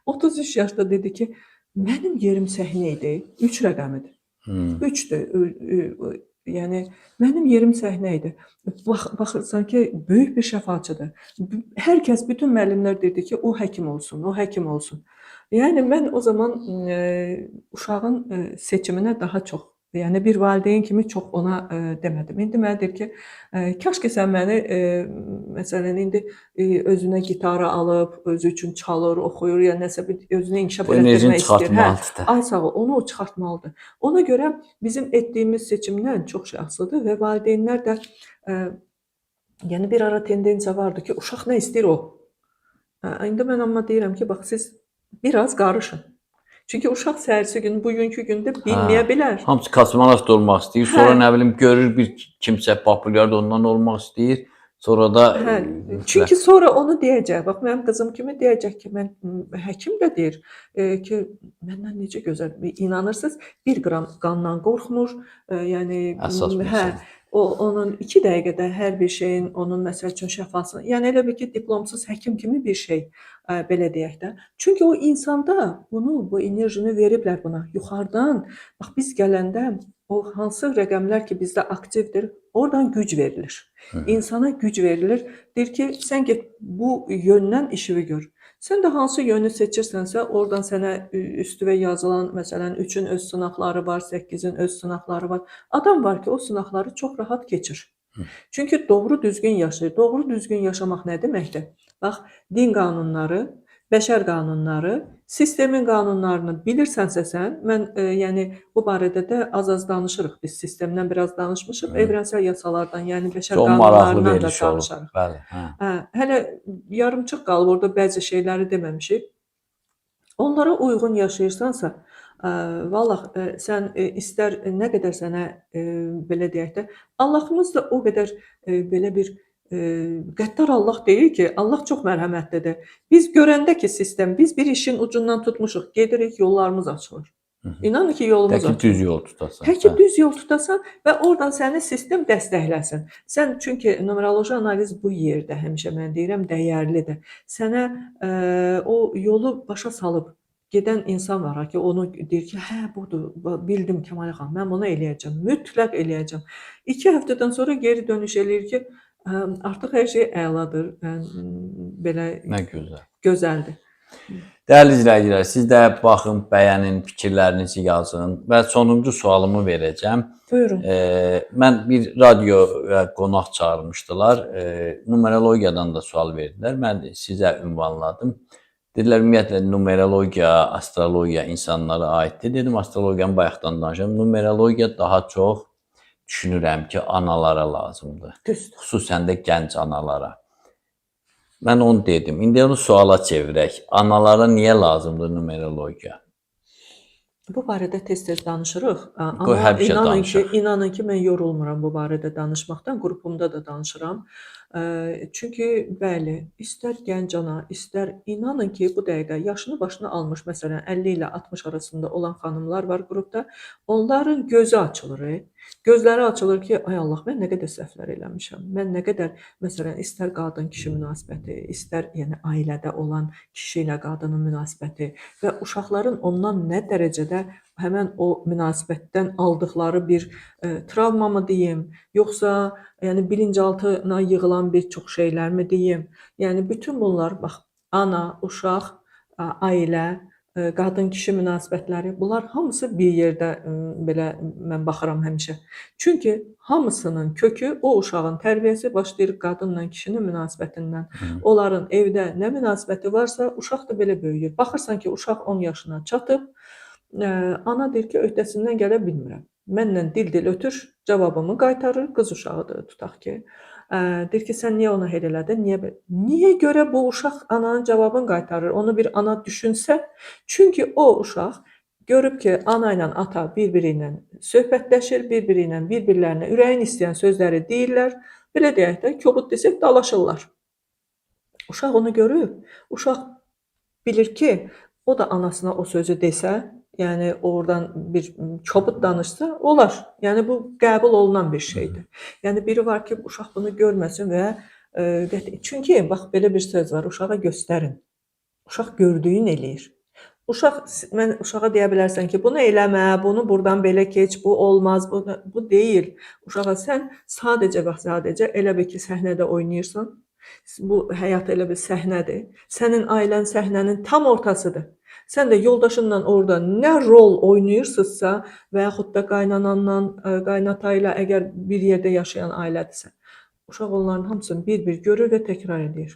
33 yaşda dedi ki, mənim yerim səhnə idi, 3 rəqəmidir. 3-dür. Yəni, mənim yerim səhnə idi. Baxırsan ki, böyük bir şəfaçıdır. Hər kəs, bütün müəllimlər dedi ki, o həkim olsun, o həkim olsun. Yəni, mən o zaman uşağın seçiminə daha çox, yəni bir valideyn kimi çox ona demədim. İndi mənə deyir ki, kaş ki sən məni, məsələn, indi özünə gitarı alıb, özü üçün çalır, oxuyur, ya nəsə bir özünə inkişaf etdirmək istəyir. Ay sağ ol, onu o çıxartmalıdır. Ona görə bizim etdiyimiz seçimdən çox şey asılıdır və valideynlər də, yəni bir ara tendensiya vardı ki, uşaq nə istəyir o. İndi mən amma deyirəm ki, bax, siz biraz qarışın. Çünki uşaq səhərsi gün, bugünkü gündə bilməyə bilər. Hamısı kosmonavt olmaq istəyir, sonra nə bilim görür bir kimsə populyar ondan olmaq istəyir, sonra da... Çünki sonra onu deyəcək, bax, mənim qızım kimi deyəcək ki, mən həkim də deyir ki, məndən necə gözəl, inanırsınız, 1 qram qandan qorxmur, yəni... Əsas məsələ. Onun 2 dəqiqədə hər bir şeyin, onun məsəl üçün şəfasını, yəni elə bir ki, diplomsuz həkim kimi bir şey, belə deyək də. Çünki o insanda bu enerjini veriblər buna. Yuxarıdan, bax, biz gələndə o hansı rəqəmlər ki, bizdə aktivdir, oradan güc verilir. İnsana güc verilir. Deyir ki, sən get bu yöndən işini gör. Sən də hansı yönü seçirsənsə, oradan sənə üstüvə yazılan, məsələn, 3-ün öz sınaqları var, 8-in öz sınaqları var. Adam var ki, o sınaqları çox rahat keçir. Çünki doğru düzgün yaşayır. Doğru düzgün yaşamaq nə deməkdir? Bax, din qanunları, bəşər qanunları, sistemin qanunlarını bilirsənsə sən, mən yəni bu barədə də az-az danışırıq, biz sistemdən biraz danışmışıq, evrensel yasalardan, yəni bəşər qanunlarından da danışarıq. Hələ yarımçıq qalıb, orada bəzi şeyləri deməmişik. Onlara uyğun yaşayırsansa, vallah, sən istər nə qədər sənə, belə deyək də, Allahımız da o qədər belə bir Qəddar Allah deyir ki, Allah çox mərhəmətlidir. Biz görəndə ki, sistem, biz bir işin ucundan tutmuşuq, gedirik, yollarımız açılır. İnanın ki, yolumuz Təki açılır. düz yol tutasan. Təki düz yol tutasan və oradan səni sistem dəstəkləsin. Sən çünki numeroloji analiz bu yerdə həmişə mən deyirəm dəyərlidir. Sənə o yolu başa salıb gedən insan var ha ki, onu deyir ki, hə budur, bildim Kəmal xanım, mən bunu eləyəcəm, mütləq eləyəcəm. 2 həftədən sonra geri dönüş eləyir ki, artıq hər şey əladır, belə Nə gözəl. gözəldir. Dəyərli izləyicilər, siz də baxın, bəyənin, fikirlərinizi yazın və sonuncu sualımı verəcəm. Buyurun. Mən bir radio qonaq çağırmışdılar. Numerologiyadan da sual verdilər. Mən sizə ünvanladım. Dedilər, ümumiyyətlə, numerologiya, astrologiya insanlara aiddir. Dedim, astrologiyanı bayaqdan danışıram. Numerologiya daha çox düşünürəm ki, analara lazımdır. Düzdür. Xüsusən də gənc analara. Mən onu dedim. İndi onu suala çevirək. Analara niyə lazımdır numerologiya? Bu barədə tez-tez danışırıq. Qoy Amma həmişə danışaq. inanın ki, mən yorulmuram bu barədə danışmaqdan. Qrupumda da danışıram. Çünki bəli, istər gənc ana, istər inanın ki, bu dəqiqə yaşını başına almış, məsələn, 50 ilə 60 arasında olan xanımlar var qrupda. Onların gözü açılır. Gözləri açılır ki, ay Allah, mən nə qədər səhvlər eləmişəm. Mən nə qədər, məsələn, istər qadın-kişi münasibəti, istər yəni ailədə olan kişi ilə qadının münasibəti və uşaqların ondan nə dərəcədə həmən o münasibətdən aldıqları bir travmamı deyim, yoxsa yəni bilinçaltına yığılan bir çox şeylərmi deyim. Yəni bütün bunlar bax, ana, uşaq, ailə, qadın-kişi münasibətləri, bunlar hamısı bir yerdə belə mən baxıram həmişə. Çünki hamısının kökü o uşağın tərbiyəsi başlayır qadınla kişinin münasibətindən. Onların evdə nə münasibəti varsa, uşaq da belə böyüyür. Baxırsan ki, uşaq 10 yaşına çatıb, ana deyir ki, öhdəsindən gələ bilmirəm. Mənlə dil-dil ötür, cavabımı qaytarır, qız uşağıdır tutaq ki. Deyir ki, sən niyə ona elə elədin? Niyə görə bu uşaq ananın cavabını qaytarır? Onu bir ana düşünsə, çünki o uşaq görüb ki, ana ilə ata bir-biri ilə söhbətləşir, bir-biri ilə bir-birlərinə ürəyin istəyən sözləri deyirlər. Belə deyək də, kobud desək dalaşırlar. Uşaq onu görüb, uşaq bilir ki, o da anasına o sözü desə, yəni oradan bir kobud danışsa, olar. Yəni bu qəbul olunan bir şeydir. Yəni biri var ki, uşaq bunu görməsin və çünki bax belə bir söz var, uşağa göstərin. Uşaq gördüyün eləyir. Mən uşağa deyə bilərsən ki, bunu eləmə, bunu buradan belə keç, bu olmaz, bu deyil. Uşağa sən sadəcə elə bil ki, səhnədə oynayırsan. Bu həyat elə bir səhnədir. Sənin ailən səhnənin tam ortasıdır. Sən də yoldaşınla orada nə rol oynayırsınızsa və yaxud da qaynananla, qaynata ilə əgər bir yerdə yaşayan ailədirsə, uşaq onların hamısını bir-bir görür və təkrar edir.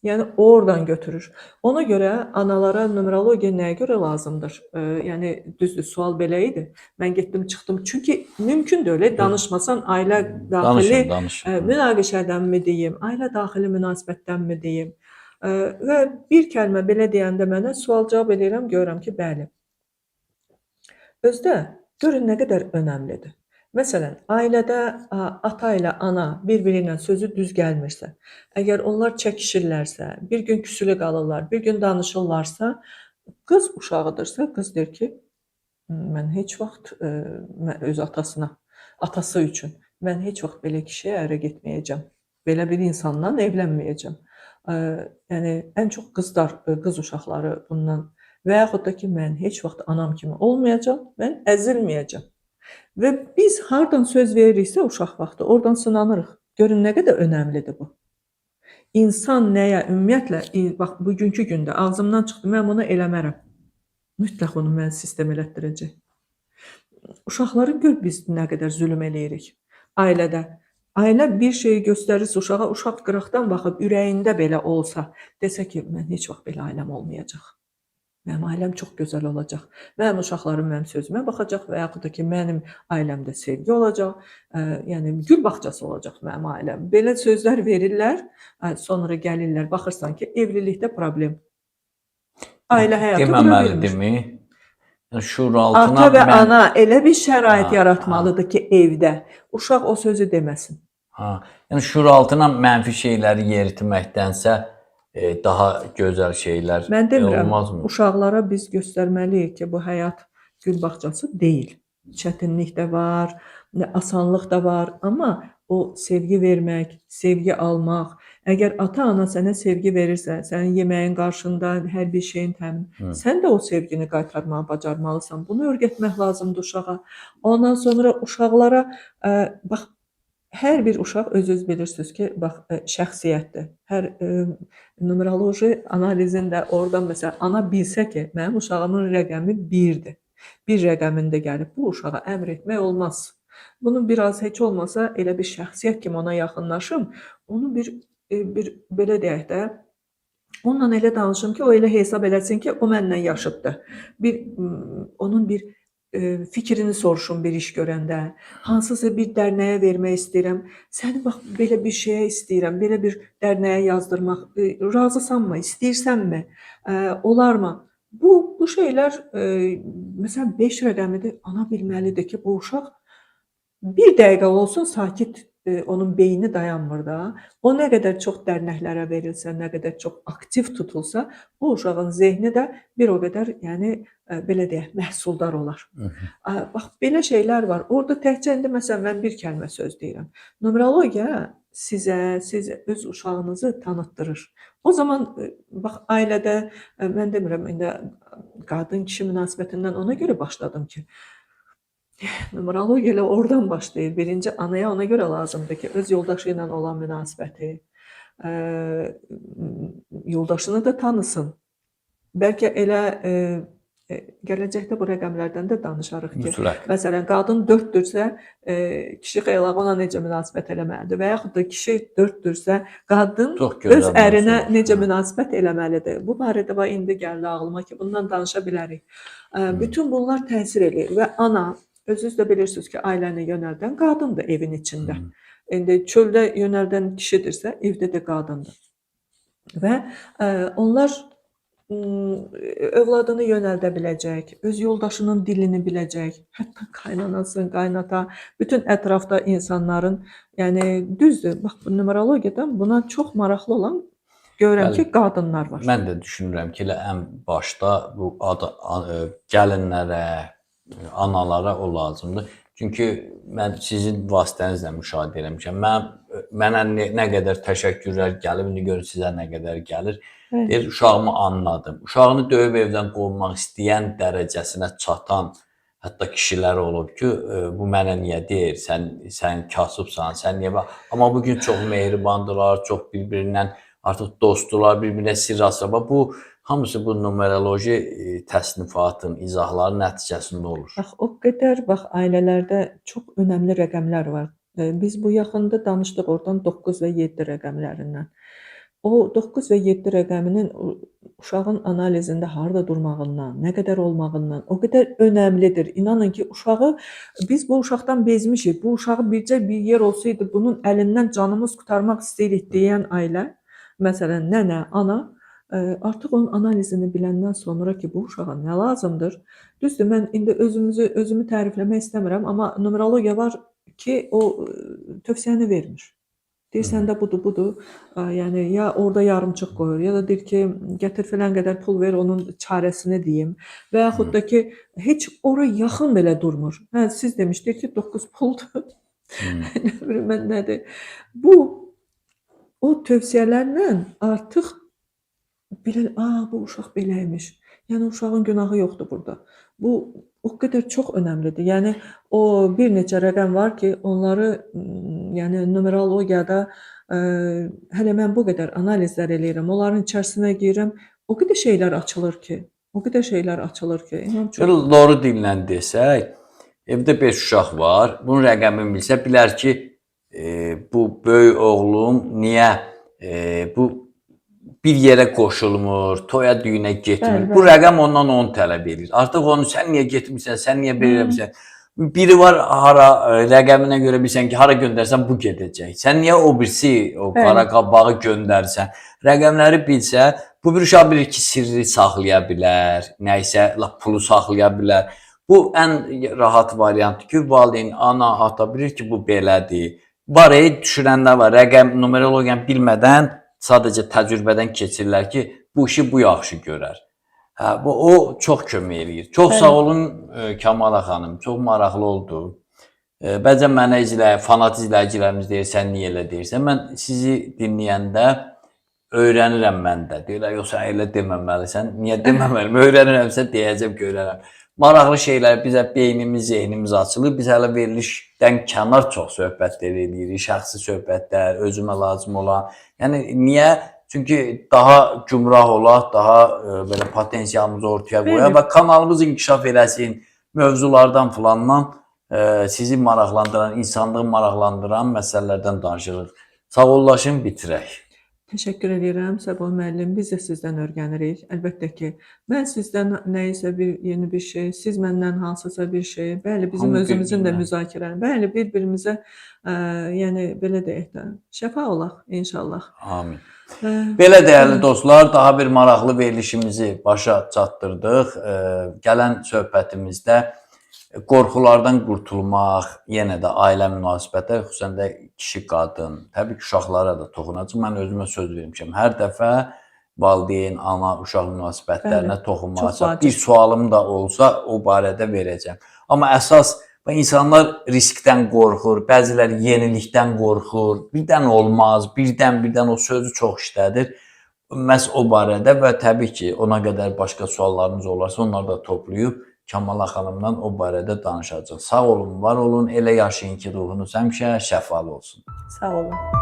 Yəni oradan götürür. Ona görə analara numerologiya nəyə görə lazımdır? Yəni düzdür, sual belə idi. Mən getdim, çıxdım. Çünki mümkün deyil, danışmasan ailə daxili münaqişədənmi deyim, ailə daxili münasibətdənmi deyim? Və bir kəlmə belə deyəndə mənə sual cavab edirəm, görürəm ki, bəli. Özdə görün nə qədər önəmlidir. Məsələn, ailədə ata ilə ana bir-biri ilə sözü düz gəlmirsə, əgər onlar çəkişirlərsə, bir gün küsülü qalırlar, bir gün danışırlarsa, qız uşağıdırsa, qız deyir ki, mən heç vaxt öz atası üçün, mən heç vaxt belə kişiyə ərə getməyəcəm, belə bir insanla evlənməyəcəm. Yəni, ən çox qız uşaqları bundan və yaxud da ki, mən heç vaxt anam kimi olmayacam, mən əzilməyəcəm. Və biz hardan söz veririksə uşaq vaxtı, oradan sınanırıq. Görün nə qədər önəmlidir bu. İnsan nəyə, ümumiyyətlə, bax, bugünkü gündə ağzımdan çıxdı, mən bunu eləmərəm. Mütləq onu mən sistem elətdirəcək. Uşaqları gör biz nə qədər zülm eləyirik ailədə. Ailə bir şeyi göstərirsə uşağa, uşaq qıraqdan baxıb ürəyində belə olsa, desə ki, mən heç vaxt belə ailəm olmayacaq. Mənim ailəm çox gözəl olacaq. Mənim uşaqlarım mənim sözümə baxacaq və yaxud da ki, mənim ailəmdə sevgi olacaq, yəni gül bağçası olacaq mənim ailəm. Belə sözlər verirlər, sonra gəlirlər, baxırsan ki, evlilikdə problem. Ailə həyatı qura bilmir. Deməməlidirmi? Ata və ana elə bir şərait yaratmalıdır ki, evdə uşaq o sözü deməsin. Ha, yəni şuur altına mənfi şeyləri yeritməkdənsə daha gözəl şeylər Mən demirəm, olmazmı? uşaqlara biz göstərməliyik ki, bu həyat gül bağçası deyil. Çətinlik də var, asanlıq da var, amma o sevgi vermək, sevgi almaq, əgər ata-ana sənə sevgi verirsə, sənin yeməyin qarşında hər bir şeyin təmin, sən də o sevgini qaytarmağı bacarmalısan. Bunu öyrətmək lazımdır uşağa. Ondan sonra uşaqlara bax hər bir uşaq özünüz bilirsiniz ki, bax şəxsiyyətdir. Hər numeroloji analizində oradan məsələn ana bilsə ki, mənim uşağımın rəqəmi 1-dir. 1 rəqəmində gəlib bu uşağa əmr etmək olmaz. Bunu biraz heç olmasa elə bir şəxsiyyət kimi ona yaxınlaşım, onu bir belə deyək də, onunla elə danışım ki, o elə hesab eləsin ki, o məndən yaşıddır. Onun bir fikrini soruşum bir iş görəndə, hansısa bir dərnəyə vermək istəyirəm. Səni bax belə bir şeyə istəyirəm, belə bir dərnəyə yazdırmaq. Razısanmı, istəyirsənmi? Olarmı? Bu şeylər məsələn 5 rəqəmidir. Ana bilməlidir ki, bu uşaq bir dəqiqə olsun sakit onun beyni dayanmır da. O nə qədər çox dərnəklərə verilsə, nə qədər çox aktiv tutulsa, o uşağın zehni də bir o qədər, yəni belə deyək, məhsuldar olar. Bax belə şeylər var. Orada təkcə indi məsələn mən bir kəlmə söz deyirəm. Numerologiya siz öz uşağınızı tanıtdırır. O zaman bax ailədə mən demirəm indi qadın-kişi münasibətindən ona görə başladım ki, numerologiya elə oradan başlayır. Birinci anaya ona görə lazımdır ki, öz yoldaşı ilə olan münasibəti, yoldaşını da tanısın. Bəlkə elə gələcəkdə bu rəqəmlərdən də danışarıq ki, Mütləq. məsələn, qadın 4-dürsə, kişi xeylağı ona necə münasibət eləməlidir və yaxud da kişi 4-dürsə, qadın Çox gözəl öz ərinə mövzular. necə münasibət eləməlidir. Bu barədə bax indi gəldi ağlıma ki, bundan danışa bilərik. Bütün bunlar təsir eləyir və ana, özünüz də bilirsiniz ki, ailəni yönəldən qadındır evin içində. İndi çöldə yönəldən kişidirsə, evdə də qadındır. Və onlar övladını yönəldə biləcək, öz yoldaşının dilini biləcək, hətta qaynanasın, qaynata, bütün ətrafda insanların, yəni düzdür, bax bu numerologiyadan buna çox maraqlı olan görürəm ki, qadınlar var. Mən də düşünürəm ki, elə ən başda bu gəlinlərə, analara o lazımdır. Çünki mən sizin vasitənizlə müşahidə eləmişəm. Mənə nə qədər təşəkkürlər gəlib, indi görün sizə nə qədər gəlir. Deyir, uşağımı anladım. Uşağını döyüb evdən qovmaq istəyən dərəcəsinə çatan hətta kişilər olub ki, bu mənə niyə deyir, sən kasıbsan, sən niyə bax. Amma bugün çox mehribandılar, çox bir-birindən artıq dostdular, bir-birinə sirr açırlar. Bu hamısı bu numeroloji təsnifatın, izahların nəticəsində olur. Bax, o qədər bax ailələrdə çox önəmli rəqəmlər var. Biz bu yaxında danışdıq oradan 9 və 7 rəqəmlərindən. O 9 və 7 rəqəminin uşağın analizində harda durmağından, nə qədər olmağından o qədər önəmlidir. İnanın ki, biz bu uşaqdan bezmişik. Bu uşağı bircə bir yer olsaydı, bunun əlindən canımız qurtarmaq istəyirik deyən ailə, məsələn, nənə, ana, artıq onun analizini biləndən sonra ki, bu uşağa nə lazımdır? Düzdür, mən indi özümü tərifləmək istəmirəm, amma numerologiya var ki, o tövsiyəni vermir. Deyir, səndə budur. Yəni, ya orada yarımçıq qoyur, ya da deyir ki, gətir filan qədər pul ver, onun çarəsini deyim. Və yaxud da ki, heç ora yaxın belə durmur. Siz demişdik ki, 9 puldur. Nə bilim mən nədir? Bu, o tövsiyələrlə artıq bilən, bu uşaq beləymiş. Yəni, uşağın günahı yoxdur burada. Bu, o qədər çox önəmlidir. Yəni, o bir neçə rəqəm var ki, onları yəni numerologiyada hələ mən bu qədər analizlər eləyirəm. Onların içərisinə girirəm. O qədər şeylər açılır ki. Doğru dillə desək, evdə 5 uşaq var. Bunun rəqəmini bilsə, bilər ki, bu böyük oğlum niyə bu bir yerə qoşulmur, toya düyünə getmir. Bu rəqəm ondan 10 tələb edir. Artıq onu sən niyə getmirsən, sən niyə belə eləmirsən? Biri var hara rəqəminə görə bilsən ki, hara göndərsən bu gedəcək. Sən niyə o birisi o qara qabağı göndərsən? Rəqəmləri bilsə, bu bir uşaq bilir ki, sirri saxlaya bilər, nəysə pulu saxlaya bilər. Bu ən rahat variantdır ki, valideyn, ana, ata bilir ki, bu belədir. var, düşürənlər var. Rəqəm, numerologiyanı bilmədən, sadəcə təcrübədən keçirlər ki, bu işi bu yaxşı görər. O çox kömək eləyir. Çox sağ olun Kamala xanım, çox maraqlı oldu. Bəzən mənə fanat izləyicilərimiz deyir, sən niyə elə deyirsən? Mən sizi dinləyəndə öyrənirəm mən də. Deyirlər, yox, sən elə deməməlisən. Niyə deməməliyim? Öyrənirəmsə deyəcəm, görərəm. Maraqlı şeylər, bizə beynimiz, zehnimiz açılır. Biz hələ verilişdən kənar çox söhbətlər edirik. Şəxsi söhbətlər, özümə lazım olan. Yəni, niyə? Çünki daha gümrah olaq, daha belə potensialımızı ortaya qoyaq və kanalımız inkişaf eləsin, mövzulardan filandan sizi maraqlandıran, insanlığı maraqlandıran məsələlərdən danışırıq. Sağollaşın, bitirək. Təşəkkür edirəm Səbah müəllim. Biz də sizdən öyrənirik. Əlbəttə ki, mən sizdən nəyisə yeni bir şey, siz məndən hansısa bir şey, bəli, bizim özümüzün də müzakirə, bəli, bir-birimizə, yəni belə deyək də, şəfa olaq inşallah. Amin. Belə dəyərli dostlar, daha bir maraqlı verilişimizi başa çatdırdıq. Gələn söhbətimizdə qorxulardan qurtulmaq, yenə də ailə münasibətləri, xüsusən də kişi, qadın, təbii ki, uşaqlara da toxunacaq. Mən özümə söz vermişəm. Hər dəfə valideyn, ana, uşaq münasibətlərinə toxunmağa bir sualım da olsa o barədə verəcəm. Amma əsas insanlar riskdən qorxur, bəziləri yenilikdən qorxur, birdən olmaz, birdən o sözü çox işlədir. Məhz o barədə və təbii ki, ona qədər başqa suallarınız olarsa, onları da toplayıb Kamala xanımdan o barədə danışacaq. Sağ olun, var olun, elə yaşayın ki, ruhunuz həmişə şəfalı olsun. Sağ olun.